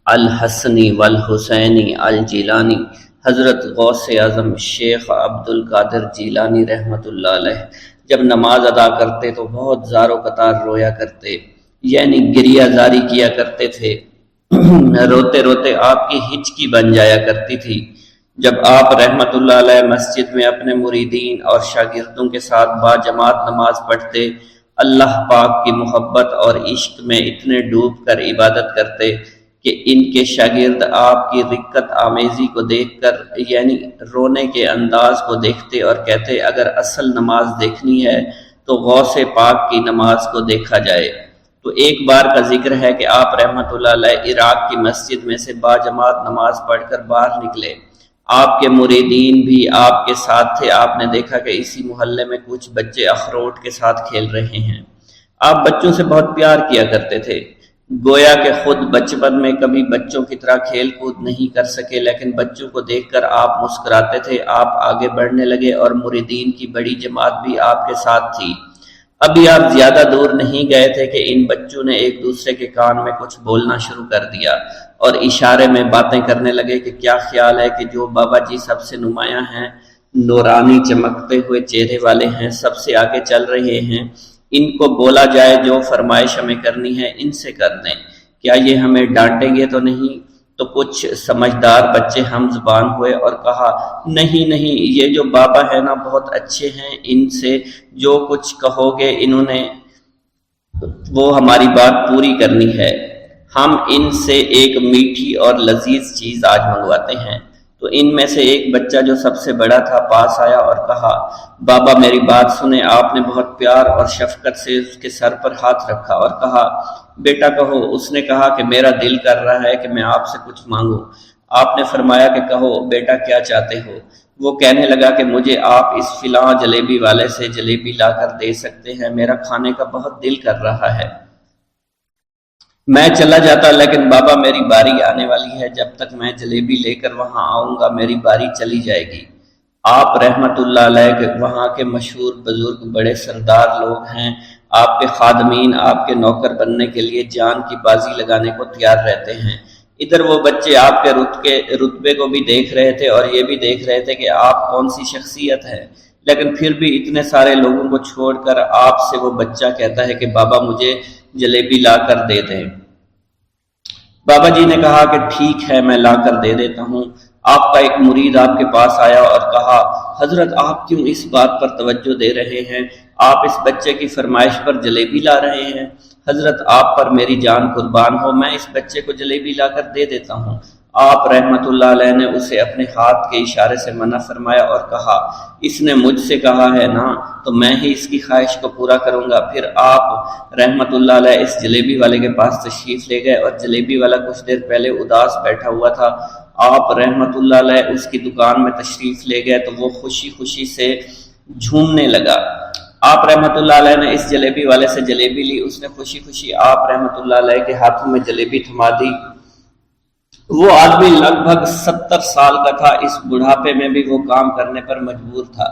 Speaker 1: الحسنی والحسینی الجیلانی، حضرت غوث اعظم شیخ عبد القادر جیلانی رحمۃ اللہ علیہ جب نماز ادا کرتے تو بہت زار و قطار رویا کرتے، یعنی گریہ زاری کیا کرتے تھے۔ روتے روتے آپ کی ہچکی بن جایا کرتی تھی۔ جب آپ رحمت اللہ علیہ مسجد میں اپنے مریدین اور شاگردوں کے ساتھ با جماعت نماز پڑھتے، اللہ پاک کی محبت اور عشق میں اتنے ڈوب کر عبادت کرتے کہ ان کے شاگرد آپ کی رقت آمیزی کو دیکھ کر، یعنی رونے کے انداز کو دیکھتے اور کہتے اگر اصل نماز دیکھنی ہے تو غوث پاک کی نماز کو دیکھا جائے۔ تو ایک بار کا ذکر ہے کہ آپ رحمت اللہ علیہ عراق کی مسجد میں سے با جماعت نماز پڑھ کر باہر نکلے، آپ کے مریدین بھی آپ کے ساتھ تھے۔ آپ نے دیکھا کہ اسی محلے میں کچھ بچے اخروٹ کے ساتھ کھیل رہے ہیں۔ آپ بچوں سے بہت پیار کیا کرتے تھے، گویا کہ خود بچپن میں کبھی بچوں کی طرح کھیل کود نہیں کر سکے، لیکن بچوں کو دیکھ کر آپ مسکراتے تھے۔ آپ آگے بڑھنے لگے اور مریدین کی بڑی جماعت بھی آپ کے ساتھ تھی۔ ابھی آپ زیادہ دور نہیں گئے تھے کہ ان بچوں نے ایک دوسرے کے کان میں کچھ بولنا شروع کر دیا اور اشارے میں باتیں کرنے لگے کہ کیا خیال ہے کہ جو بابا جی سب سے نمایاں ہیں، نورانی چمکتے ہوئے چہرے والے ہیں، سب سے آگے چل رہے ہیں، ان کو بولا جائے جو فرمائش ہمیں کرنی ہے ان سے کر دیں، کیا یہ ہمیں ڈانٹیں گے تو نہیں؟ تو کچھ سمجھدار بچے ہم زبان ہوئے اور کہا نہیں نہیں، یہ جو بابا ہے نا بہت اچھے ہیں، ان سے جو کچھ کہو گے انہوں نے وہ ہماری بات پوری کرنی ہے، ہم ان سے ایک میٹھی اور لذیذ چیز آج منگواتے ہیں۔ تو ان میں سے ایک بچہ جو سب سے بڑا تھا پاس آیا اور کہا بابا میری بات سنیں۔ آپ نے بہت پیار اور شفقت سے اس کے سر پر ہاتھ رکھا اور کہا بیٹا کہو۔ اس نے کہا کہ میرا دل کر رہا ہے کہ میں آپ سے کچھ مانگوں۔ آپ نے فرمایا کہ کہو بیٹا کیا چاہتے ہو؟ وہ کہنے لگا کہ مجھے آپ اس فلاں جلیبی والے سے جلیبی لا کر دے سکتے ہیں، میرا کھانے کا بہت دل کر رہا ہے۔ میں چلا جاتا، لیکن بابا میری باری آنے والی ہے، جب تک میں جلیبی لے کر وہاں آؤں گا میری باری چلی جائے گی۔ آپ رحمت اللہ علیہ کے وہاں کے مشہور بزرگ بڑے سردار لوگ ہیں، آپ کے خادمین آپ کے نوکر بننے کے لیے جان کی بازی لگانے کو تیار رہتے ہیں۔ ادھر وہ بچے آپ کے رتبے کو بھی دیکھ رہے تھے اور یہ بھی دیکھ رہے تھے کہ آپ کون سی شخصیت ہے، لیکن پھر بھی اتنے سارے لوگوں کو چھوڑ کر آپ سے وہ بچہ کہتا ہے کہ بابا مجھے جلیبی لا کر دے دیں۔ بابا جی نے کہا کہ ٹھیک ہے میں لا کر دے دیتا ہوں۔ آپ کا ایک مرید آپ کے پاس آیا اور کہا حضرت آپ کیوں اس بات پر توجہ دے رہے ہیں، آپ اس بچے کی فرمائش پر جلیبی لا رہے ہیں؟ حضرت آپ پر میری جان قربان ہو، میں اس بچے کو جلیبی لا کر دے دیتا ہوں۔ آپ رحمت اللہ علیہ نے اسے اپنے ہاتھ کے اشارے سے منع فرمایا اور کہا اس نے مجھ سے کہا ہے نا تو میں ہی اس کی خواہش کو پورا کروں گا۔ پھر آپ رحمت اللہ علیہ اس جلیبی والے کے پاس تشریف لے گئے اور جلیبی والا کچھ دیر پہلے اداس بیٹھا ہوا تھا، آپ رحمت اللہ علیہ اس کی دکان میں تشریف لے گئے تو وہ خوشی خوشی سے جھومنے لگا۔ آپ رحمت اللہ علیہ نے اس جلیبی والے سے جلیبی لی، اس نے خوشی خوشی آپ رحمت اللہ علیہ کے ہاتھوں میں جلیبی تھما دی۔ وہ آدمی لگ بھگ 70 سال کا تھا، اس بڑھاپے میں بھی وہ کام کرنے پر مجبور تھا۔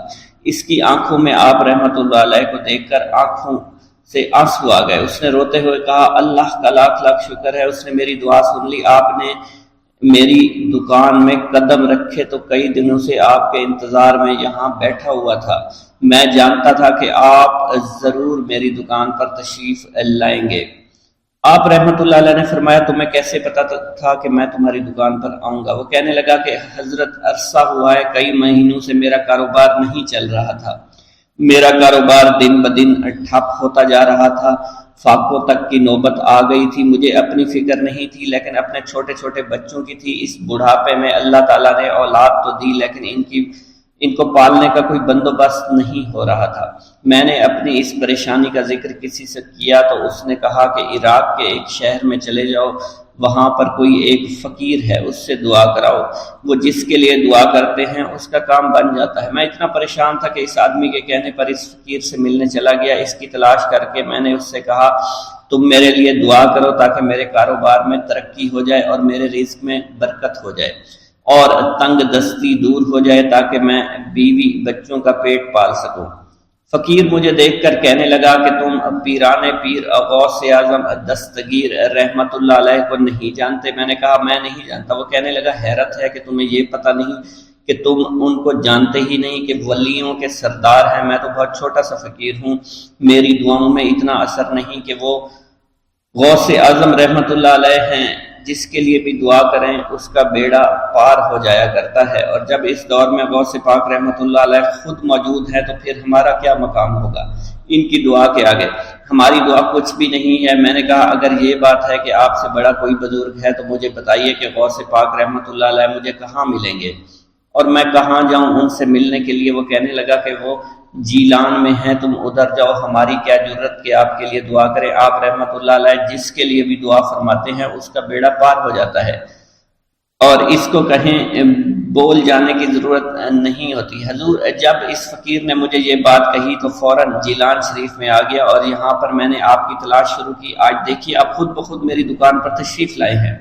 Speaker 1: اس کی آنکھوں میں آپ رحمت اللہ علیہ کو دیکھ کر آنکھوں سے آنسو آ گئے۔ اس نے روتے ہوئے کہا اللہ کا لاکھ لاکھ شکر ہے، اس نے میری دعا سن لی۔ آپ نے میری دکان میں قدم رکھے تو کئی دنوں سے آپ کے انتظار میں یہاں بیٹھا ہوا تھا۔ میں جانتا تھا کہ آپ ضرور میری دکان پر تشریف لائیں گے۔ آپ رحمت اللہ علیہ نے فرمایا تمہیں کیسے پتا تھا کہ میں تمہاری دکان پر آؤں گا؟ وہ کہنے لگا کہ حضرت عرصہ ہوا ہے، کئی مہینوں سے میرا کاروبار نہیں چل رہا تھا، میرا کاروبار دن بدن ٹھپ ہوتا جا رہا تھا، فاقوں تک کی نوبت آ گئی تھی۔ مجھے اپنی فکر نہیں تھی لیکن اپنے چھوٹے چھوٹے بچوں کی تھی۔ اس بڑھاپے میں اللہ تعالیٰ نے اولاد تو دی لیکن ان کو پالنے کا کوئی بندوبست نہیں ہو رہا تھا۔ میں نے اپنی اس پریشانی کا ذکر کسی سے کیا تو اس نے کہا کہ عراق کے ایک شہر میں چلے جاؤ، وہاں پر کوئی ایک فقیر ہے، اس سے دعا کراؤ، وہ جس کے لیے دعا کرتے ہیں اس کا کام بن جاتا ہے۔ میں اتنا پریشان تھا کہ اس آدمی کے کہنے پر اس فقیر سے ملنے چلا گیا۔ اس کی تلاش کر کے میں نے اس سے کہا تم میرے لیے دعا کرو تاکہ میرے کاروبار میں ترقی ہو جائے اور میرے رزق میں برکت ہو جائے اور تنگ دستی دور ہو جائے تاکہ میں بیوی بچوں کا پیٹ پال سکوں۔ فقیر مجھے دیکھ کر کہنے لگا کہ تم پیران پیر غوث اعظم دستگیر رحمت اللہ علیہ کو نہیں جانتے؟ میں نے کہا میں نہیں جانتا۔ وہ کہنے لگا حیرت ہے کہ تمہیں یہ پتہ نہیں کہ تم ان کو جانتے ہی نہیں کہ ولیوں کے سردار ہیں۔ میں تو بہت چھوٹا سا فقیر ہوں، میری دعاؤں میں اتنا اثر نہیں کہ وہ غوث اعظم رحمت اللہ علیہ ہیں، جس کے لیے بھی دعا کریں اس کا بیڑا پار ہو جایا کرتا ہے، اور جب اس دور میں غوث پاک رحمت اللہ علیہ خود موجود ہے تو پھر ہمارا کیا مقام ہوگا ان کی دعا کے آگے؟ ہماری دعا کچھ بھی نہیں ہے۔ میں نے کہا اگر یہ بات ہے کہ آپ سے بڑا کوئی بزرگ ہے تو مجھے بتائیے کہ غوث پاک رحمت اللہ علیہ مجھے کہاں ملیں گے اور میں کہاں جاؤں ان سے ملنے کے لیے؟ وہ کہنے لگا کہ وہ جیلان میں ہیں، تم ادھر جاؤ، ہماری کیا جرت کہ آپ کے لیے دعا کریں۔ آپ رحمت اللہ علیہ جس کے لیے بھی دعا فرماتے ہیں اس کا بیڑا پار ہو جاتا ہے اور اس کو کہیں بول جانے کی ضرورت نہیں ہوتی۔ حضور جب اس فقیر نے مجھے یہ بات کہی تو فوراً جیلان شریف میں آ گیا اور یہاں پر میں نے آپ کی تلاش شروع کی۔ آج دیکھیے آپ خود بخود میری دکان پر تشریف لائے ہیں۔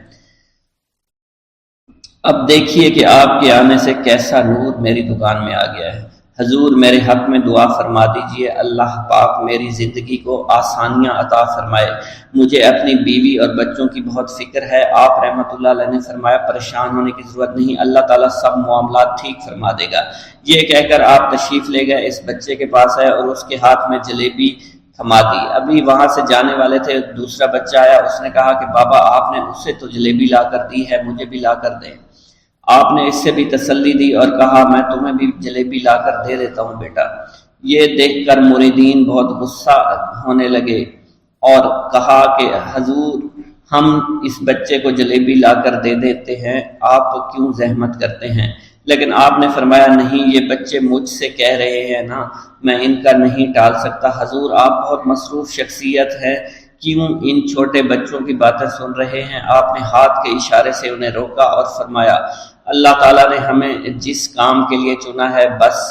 Speaker 1: اب دیکھیے کہ آپ کے آنے سے کیسا نور میری دکان میں آ گیا ہے۔ حضور میرے حق میں دعا فرما دیجئے، اللہ پاک میری زندگی کو آسانیاں عطا فرمائے، مجھے اپنی بیوی اور بچوں کی بہت فکر ہے۔ آپ رحمت اللہ علیہ نے فرمایا پریشان ہونے کی ضرورت نہیں، اللہ تعالیٰ سب معاملات ٹھیک فرما دے گا۔ یہ کہہ کر آپ تشریف لے گئے، اس بچے کے پاس آئے اور اس کے ہاتھ میں جلیبی تھما دی۔ ابھی وہاں سے جانے والے تھے، دوسرا بچہ آیا، اس نے کہا کہ بابا آپ نے اس سے تو جلیبی لا کر دی ہے، مجھے بھی لا کر دیں۔ آپ نے اس سے بھی تسلی دی اور کہا میں تمہیں بھی جلیبی لا کر دے دیتا ہوں بیٹا۔ یہ دیکھ کر مریدین بہت غصہ ہونے لگے اور کہا کہ حضور ہم اس بچے کو جلیبی لا کر دے دیتے ہیں، آپ کیوں زحمت کرتے ہیں؟ لیکن آپ نے فرمایا نہیں، یہ بچے مجھ سے کہہ رہے ہیں نا، میں ان کا نہیں ٹال سکتا۔ حضور آپ بہت مصروف شخصیت ہے، کیوں ان چھوٹے بچوں کی باتیں سن رہے ہیں؟ آپ نے ہاتھ کے اشارے سے انہیں روکا اور فرمایا اللہ تعالیٰ نے ہمیں جس کام کے لیے چنا ہے بس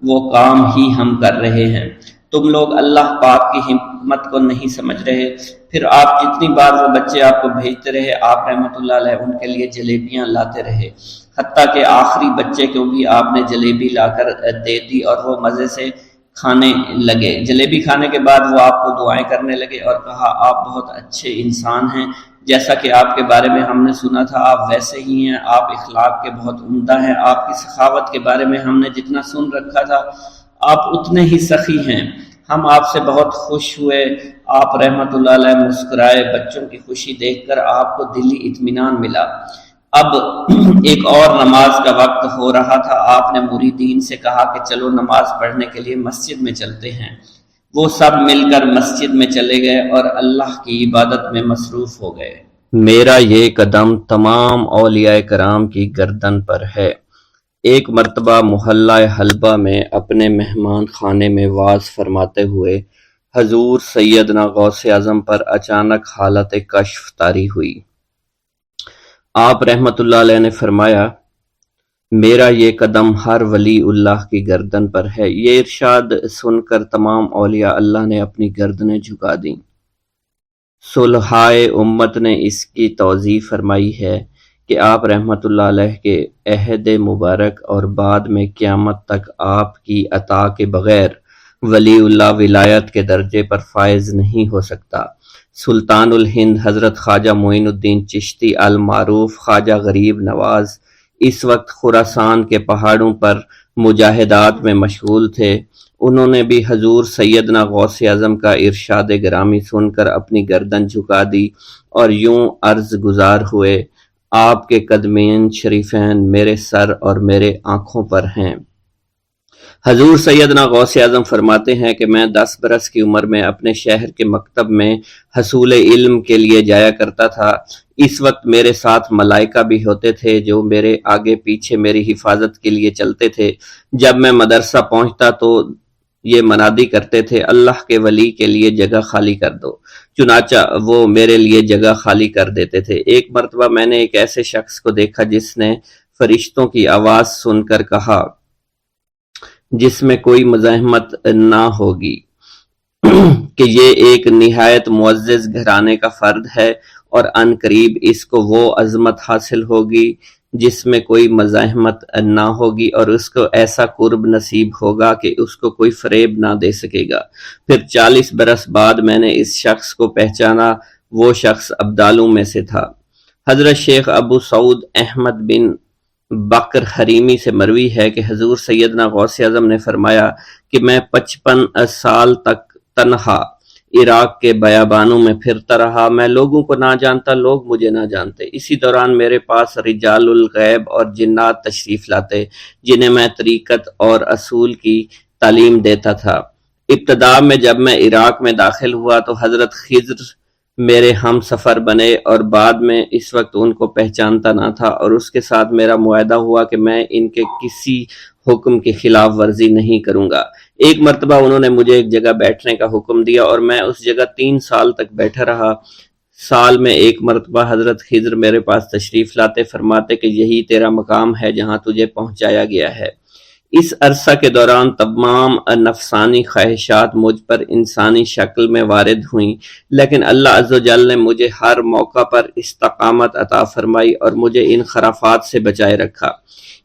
Speaker 1: وہ کام ہی ہم کر رہے ہیں، تم لوگ اللہ پاک کی حکمت کو نہیں سمجھ رہے۔ پھر آپ جتنی بار وہ بچے آپ کو بھیجتے رہے آپ رحمۃ اللہ علیہ ان کے لیے جلیبیاں لاتے رہے، حتیٰ کہ آخری بچے کو بھی آپ نے جلیبی لا کر دے دی اور وہ مزے سے کھانے لگے۔ جلیبی کھانے کے بعد وہ آپ کو دعائیں کرنے لگے اور کہا آپ بہت اچھے انسان ہیں، جیسا کہ آپ کے بارے میں ہم نے سنا تھا آپ ویسے ہی ہیں، آپ اخلاق کے بہت عمدہ ہیں، آپ کی سخاوت کے بارے میں ہم نے جتنا سن رکھا تھا آپ اتنے ہی سخی ہیں، ہم آپ سے بہت خوش ہوئے۔ آپ رحمت اللہ علیہ مسکرائے، بچوں کی خوشی دیکھ کر آپ کو دلی اطمینان ملا۔ اب ایک اور نماز کا وقت ہو رہا تھا، آپ نے مریدین سے کہا کہ چلو نماز پڑھنے کے لیے مسجد میں چلتے ہیں۔ وہ سب مل کر مسجد میں چلے گئے اور اللہ کی عبادت میں مصروف ہو گئے۔ میرا یہ قدم تمام اولیاء کرام کی گردن پر ہے۔ ایک مرتبہ محلہ حلبہ میں اپنے مہمان خانے میں وعظ فرماتے ہوئے حضور سیدنا غوث اعظم پر اچانک حالت کشف طاری ہوئی۔ آپ رحمت اللہ علیہ نے فرمایا میرا یہ قدم ہر ولی اللہ کی گردن پر ہے۔ یہ ارشاد سن کر تمام اولیاء اللہ نے اپنی گردنیں جھکا دیں۔ صلحائے امت نے اس کی توضیح فرمائی ہے کہ آپ رحمت اللہ علیہ کے عہد مبارک اور بعد میں قیامت تک آپ کی عطا کے بغیر ولی اللہ ولایت کے درجے پر فائز نہیں ہو سکتا۔ سلطان الہند حضرت خواجہ معین الدین چشتی المعروف خواجہ غریب نواز اس وقت خراسان کے پہاڑوں پر مجاہدات میں مشغول تھے۔ انہوں نے بھی حضور سیدنا غوث اعظم کا ارشاد گرامی سن کر اپنی گردن جھکا دی اور یوں عرض گزار ہوئے آپ کے قدمین شریفین میرے سر اور میرے آنکھوں پر ہیں۔ حضور سیدنا غوث اعظم فرماتے ہیں کہ میں 10 برس کی عمر میں اپنے شہر کے مکتب میں حصول علم کے لیے جایا کرتا تھا۔ اس وقت میرے ساتھ ملائکہ بھی ہوتے تھے جو میرے آگے پیچھے میری حفاظت کے لیے چلتے تھے۔ جب میں مدرسہ پہنچتا تو یہ منادی کرتے تھے اللہ کے ولی کے لیے جگہ خالی کر دو، چنانچہ وہ میرے لیے جگہ خالی کر دیتے تھے۔ ایک مرتبہ میں نے ایک ایسے شخص کو دیکھا جس نے فرشتوں کی آواز سن کر کہا جس میں کوئی مزاحمت نہ ہوگی کہ یہ ایک نہایت معزز گھرانے کا فرد ہے اور عن قریب اس کو وہ عظمت حاصل ہوگی جس میں کوئی مزاحمت نہ ہوگی اور اس کو ایسا قرب نصیب ہوگا کہ اس کو کوئی فریب نہ دے سکے گا۔ پھر 40 برس بعد میں نے اس شخص کو پہچانا، وہ شخص ابدالوں میں سے تھا۔ حضرت شیخ ابو سعود احمد بن بکر حریمی سے مروی ہے کہ حضور سیدنا غوث اعظم نے فرمایا کہ میں 55 سال تک تنہا عراق کے بیابانوں میں پھرتا رہا، میں لوگوں کو نہ جانتا، لوگ مجھے نہ جانتے۔ اسی دوران میرے پاس رجال الغیب اور جنات تشریف لاتے جنہیں میں طریقت اور اصول کی تعلیم دیتا تھا۔ ابتدا میں جب میں عراق میں داخل ہوا تو حضرت خضر میرے ہم سفر بنے اور بعد میں اس وقت ان کو پہچانتا نہ تھا اور اس کے ساتھ میرا معاہدہ ہوا کہ میں ان کے کسی حکم کی خلاف ورزی نہیں کروں گا۔ ایک مرتبہ انہوں نے مجھے ایک جگہ بیٹھنے کا حکم دیا اور میں اس جگہ 3 سال تک بیٹھا رہا۔ سال میں ایک مرتبہ حضرت خضر میرے پاس تشریف لاتے، فرماتے کہ یہی تیرا مقام ہے جہاں تجھے پہنچایا گیا ہے۔ اس عرصہ کے دوران تمام نفسانی خواہشات مجھ پر انسانی شکل میں وارد ہوئیں، لیکن اللہ عز و جل نے مجھے ہر موقع پر استقامت عطا فرمائی اور مجھے ان خرافات سے بچائے رکھا۔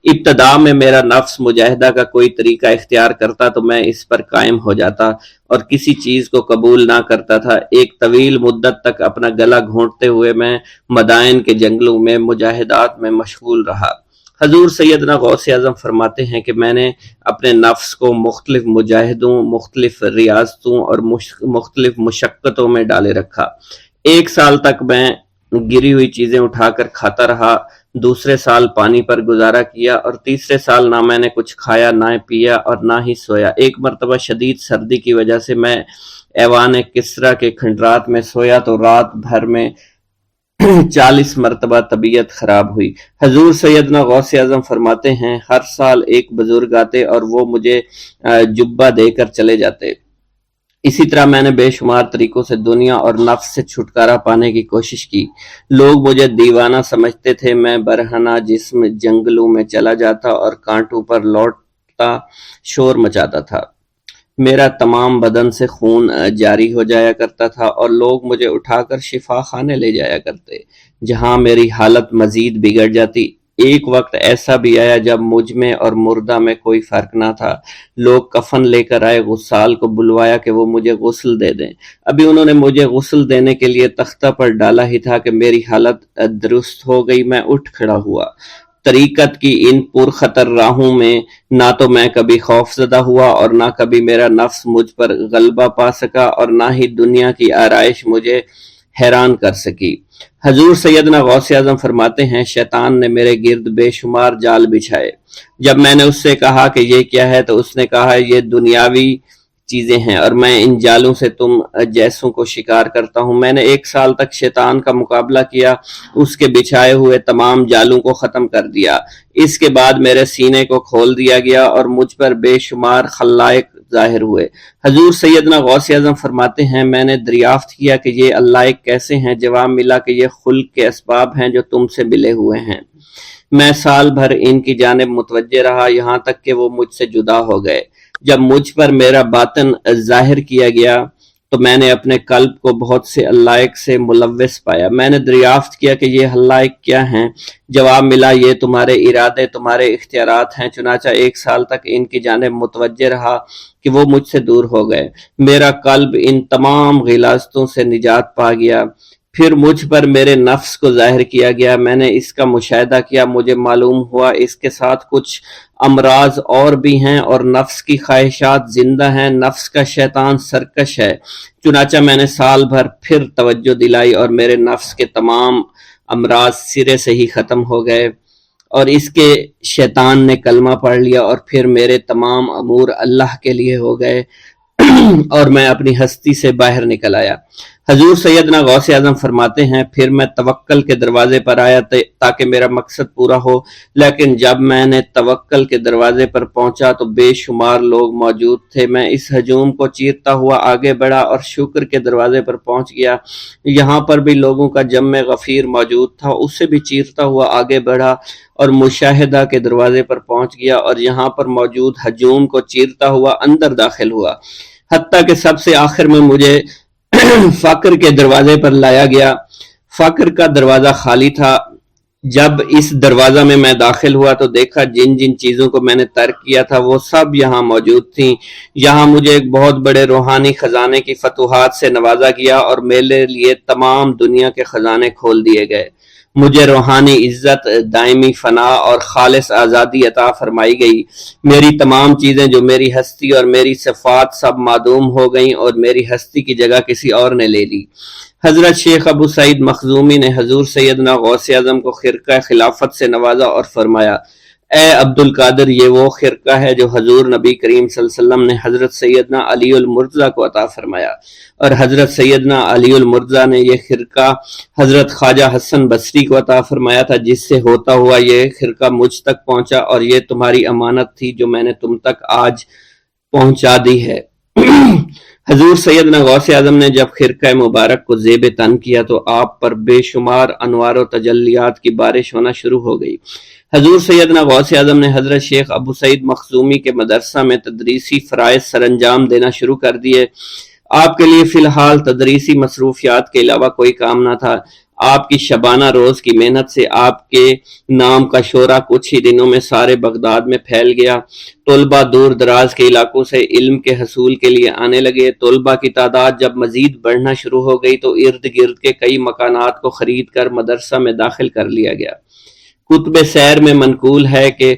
Speaker 1: ابتدا میں میرا نفس مجاہدہ کا کوئی طریقہ اختیار کرتا تو میں اس پر قائم ہو جاتا اور کسی چیز کو قبول نہ کرتا تھا۔ ایک طویل مدت تک اپنا گلا گھونٹتے ہوئے میں مدائن کے جنگلوں میں مجاہدات میں مشغول رہا۔ حضور سیدنا غوث اعظم فرماتے ہیں کہ میں نے اپنے نفس کو مختلف مجاہدوں، مختلف ریاضتوں اور مختلف مشقتوں میں ڈالے رکھا۔ 1 سال تک میں گری ہوئی چیزیں اٹھا کر کھاتا رہا، دوسرے سال پانی پر گزارا کیا اور تیسرے سال نہ میں نے کچھ کھایا، نہ پیا اور نہ ہی سویا۔ ایک مرتبہ شدید سردی کی وجہ سے میں ایوان کسریٰ کے کھنڈرات میں سویا تو رات بھر میں 40 مرتبہ طبیعت خراب ہوئی۔ حضور سیدنا غوث اعظم فرماتے ہیں ہر سال ایک بزرگ آتے اور وہ مجھے جبہ دے کر چلے جاتے۔ اسی طرح میں نے بے شمار طریقوں سے دنیا اور نفس سے چھٹکارا پانے کی کوشش کی۔ لوگ مجھے دیوانہ سمجھتے تھے۔ میں برہنہ جسم جنگلوں میں چلا جاتا اور کانٹوں پر لوٹتا شور مچاتا تھا۔ میرا تمام بدن سے خون جاری ہو جایا کرتا تھا اور لوگ مجھے اٹھا کر شفا خانے لے جایا کرتے، جہاں میری حالت مزید بگڑ جاتی۔ ایک وقت ایسا بھی آیا جب مجھ میں اور مردہ میں کوئی فرق نہ تھا۔ لوگ کفن لے کر آئے، غسال کو بلوایا کہ وہ مجھے غسل دے دیں۔ ابھی انہوں نے مجھے غسل دینے کے لیے تختہ پر ڈالا ہی تھا کہ میری حالت درست ہو گئی۔ میں اٹھ کھڑا ہوا۔ طریقت کی ان پرخطر راہوں میں نہ تو میں کبھی خوف زدہ ہوا اور نہ کبھی میرا نفس مجھ پر غلبہ پا سکا اور نہ ہی دنیا کی آرائش مجھے حیران کر سکی۔ حضور سیدنا غوث اعظم فرماتے ہیں، شیطان نے میرے گرد بے شمار جال بچھائے۔ جب میں نے اس سے کہا کہ یہ کیا ہے تو اس نے کہا یہ دنیاوی چیزیں ہیں اور میں ان جالوں سے تم جیسوں کو شکار کرتا ہوں۔ میں نے 1 سال تک شیطان کا مقابلہ کیا، اس کے بچھائے ہوئے تمام جالوں کو ختم کر دیا۔ اس کے بعد میرے سینے کو کھول دیا گیا اور مجھ پر بے شمار خلائق ظاہر ہوئے۔ حضور سیدنا غوث اعظم فرماتے ہیں، میں نے دریافت کیا کہ یہ علائق کیسے ہیں؟ جواب ملا کہ یہ خلق کے اسباب ہیں جو تم سے ملے ہوئے ہیں۔ میں سال بھر ان کی جانب متوجہ رہا، یہاں تک کہ وہ مجھ سے جدا ہو گئے۔ جب مجھ پر میرا باطن ظاہر کیا گیا تو میں نے اپنے قلب کو بہت سے علائق سے ملوث پایا۔ میں نے دریافت کیا کہ یہ علائق کیا ہیں؟ جواب ملا، یہ تمہارے ارادے، تمہارے اختیارات ہیں۔ چنانچہ 1 سال تک ان کی جانب متوجہ رہا کہ وہ مجھ سے دور ہو گئے۔ میرا قلب ان تمام غلاظتوں سے نجات پا گیا۔ پھر مجھ پر میرے نفس کو ظاہر کیا گیا۔ میں نے اس کا مشاہدہ کیا، مجھے معلوم ہوا اس کے ساتھ کچھ امراض اور بھی ہیں اور نفس کی خواہشات زندہ ہیں۔ نفس کا شیطان سرکش ہے۔ چنانچہ میں نے سال بھر پھر توجہ دلائی اور میرے نفس کے تمام امراض سرے سے ہی ختم ہو گئے اور اس کے شیطان نے کلمہ پڑھ لیا اور پھر میرے تمام امور اللہ کے لیے ہو گئے اور میں اپنی ہستی سے باہر نکل آیا۔ حضور سیدنا غوث اعظم فرماتے ہیں، پھر میں توکل کے دروازے پر آیا تاکہ میرا مقصد پورا ہو، لیکن جب میں نے توکل کے دروازے پر پہنچا تو بے شمار لوگ موجود تھے۔ میں اس ہجوم کو چیرتا ہوا آگے بڑھا اور شکر کے دروازے پر پہنچ گیا۔ یہاں پر بھی لوگوں کا جمع غفیر موجود تھا، اسے بھی چیرتا ہوا آگے بڑھا اور مشاہدہ کے دروازے پر پہنچ گیا اور یہاں پر موجود ہجوم کو چیرتا ہوا اندر داخل ہوا، حتیٰ کہ سب سے آخر میں مجھے فقر کے دروازے پر لایا گیا۔ فقر کا دروازہ خالی تھا۔ جب اس دروازہ میں داخل ہوا تو دیکھا جن جن چیزوں کو میں نے ترک کیا تھا وہ سب یہاں موجود تھیں۔ یہاں مجھے ایک بہت بڑے روحانی خزانے کی فتوحات سے نوازا گیا اور میرے لیے تمام دنیا کے خزانے کھول دیے گئے۔ مجھے روحانی عزت، دائمی فنا اور خالص آزادی عطا فرمائی گئی۔ میری تمام چیزیں جو میری ہستی اور میری صفات سب معدوم ہو گئیں اور میری ہستی کی جگہ کسی اور نے لے لی۔ حضرت شیخ ابو سعید مخزومی نے حضور سیدنا غوث اعظم کو خرقہ خلافت سے نوازا اور فرمایا، اے عبد القادر، یہ وہ خرقہ ہے جو حضور نبی کریم صلی اللہ علیہ وسلم نے حضرت سیدنا علی المرتضیٰ کو عطا فرمایا، اور حضرت سیدنا علی المرتضیٰ نے یہ خرقہ حضرت خواجہ حسن بصری کو عطا فرمایا تھا، جس سے ہوتا ہوا یہ خرقہ مجھ تک پہنچا اور یہ تمہاری امانت تھی جو میں نے تم تک آج پہنچا دی ہے۔ حضور سیدنا غوث اعظم نے جب خرقہ مبارک کو زیب تن کیا تو آپ پر بے شمار انوار و تجلیات کی بارش ہونا شروع ہو گئی۔ حضور سیدنا غوث اعظم نے حضرت شیخ ابو سعید مخزومی کے مدرسہ میں تدریسی فرائض سر انجام دینا شروع کر دیے۔ آپ کے لیے فی الحال تدریسی مصروفیات کے علاوہ کوئی کام نہ تھا۔ آپ کی شبانہ روز کی محنت سے آپ کے نام کا شعرہ کچھ ہی دنوں میں سارے بغداد میں پھیل گیا۔ طلبہ دور دراز کے علاقوں سے علم کے حصول کے لیے آنے لگے۔ طلبہ کی تعداد جب مزید بڑھنا شروع ہو گئی تو ارد گرد کے کئی مکانات کو خرید کر مدرسہ میں داخل کر لیا گیا۔ کتب سیر میں منقول ہے کہ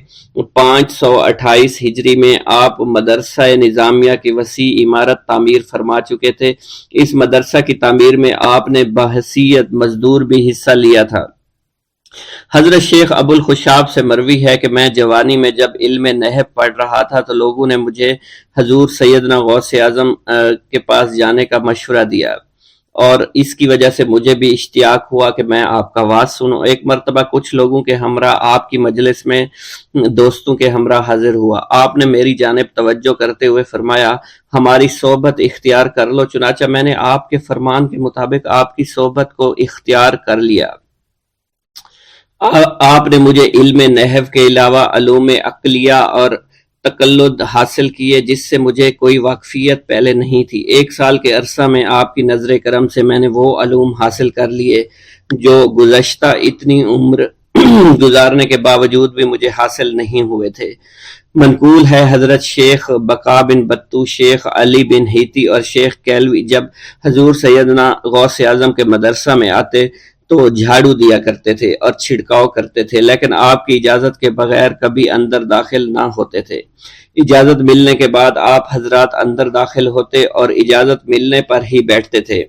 Speaker 1: 528 ہجری میں آپ مدرسہ نظامیہ کی وسیع عمارت تعمیر فرما چکے تھے۔ اس مدرسہ کی تعمیر میں آپ نے بحیثیت مزدور بھی حصہ لیا تھا۔ حضرت شیخ ابو الخشاب سے مروی ہے کہ میں جوانی میں جب علم نحو پڑھ رہا تھا تو لوگوں نے مجھے حضور سیدنا غوث اعظم کے پاس جانے کا مشورہ دیا اور اس کی وجہ سے مجھے بھی اشتیاق ہوا کہ میں آپ کا واز سنوں۔ ایک مرتبہ کچھ لوگوں کے ہمراہ آپ کی مجلس میں دوستوں کے ہمراہ حاضر ہوا۔ آپ نے میری جانب توجہ کرتے ہوئے فرمایا ہماری صحبت اختیار کر لو، چنانچہ میں نے آپ کے فرمان کے مطابق آپ کی صحبت کو اختیار کر لیا۔ آپ نے مجھے علم نحو کے علاوہ علوم عقلیہ اور تقلد حاصل کیے جس سے مجھے کوئی واقفیت پہلے نہیں تھی۔ 1 سال کے عرصہ میں آپ کی نظر کرم سے میں نے وہ علوم حاصل کر لیے جو گزشتہ اتنی عمر گزارنے کے باوجود بھی مجھے حاصل نہیں ہوئے تھے۔ منقول ہے حضرت شیخ بقا بن بطو، شیخ علی بن ہیتی اور شیخ کیلوی جب حضور سیدنا غوث اعظم کے مدرسہ میں آتے تو جھاڑو دیا کرتے تھے اور چھڑکاؤ کرتے تھے، لیکن آپ کی اجازت کے بغیر کبھی اندر داخل نہ ہوتے تھے۔ اجازت ملنے کے بعد آپ حضرات اندر داخل ہوتے اور اجازت ملنے پر ہی بیٹھتے تھے۔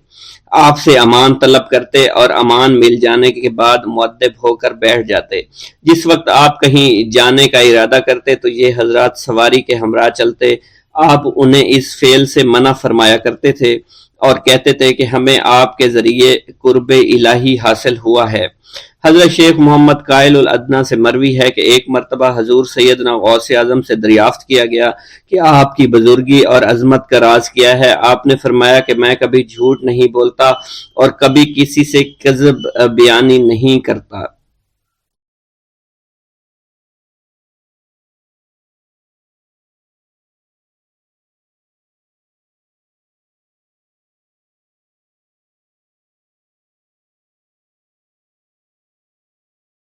Speaker 1: آپ سے امان طلب کرتے اور امان مل جانے کے بعد مؤدب ہو کر بیٹھ جاتے۔ جس وقت آپ کہیں جانے کا ارادہ کرتے تو یہ حضرات سواری کے ہمراہ چلتے۔ آپ انہیں اس فعل سے منع فرمایا کرتے تھے اور کہتے تھے کہ ہمیں آپ کے ذریعے قرب الہی حاصل ہوا ہے۔ حضرت شیخ محمد قائل الادنیٰ سے مروی ہے کہ ایک مرتبہ حضور سیدنا غوث اعظم سے دریافت کیا گیا کہ آپ کی بزرگی اور عظمت کا راز کیا ہے؟ آپ نے فرمایا کہ میں کبھی جھوٹ نہیں بولتا اور کبھی کسی سے کذب بیانی نہیں کرتا۔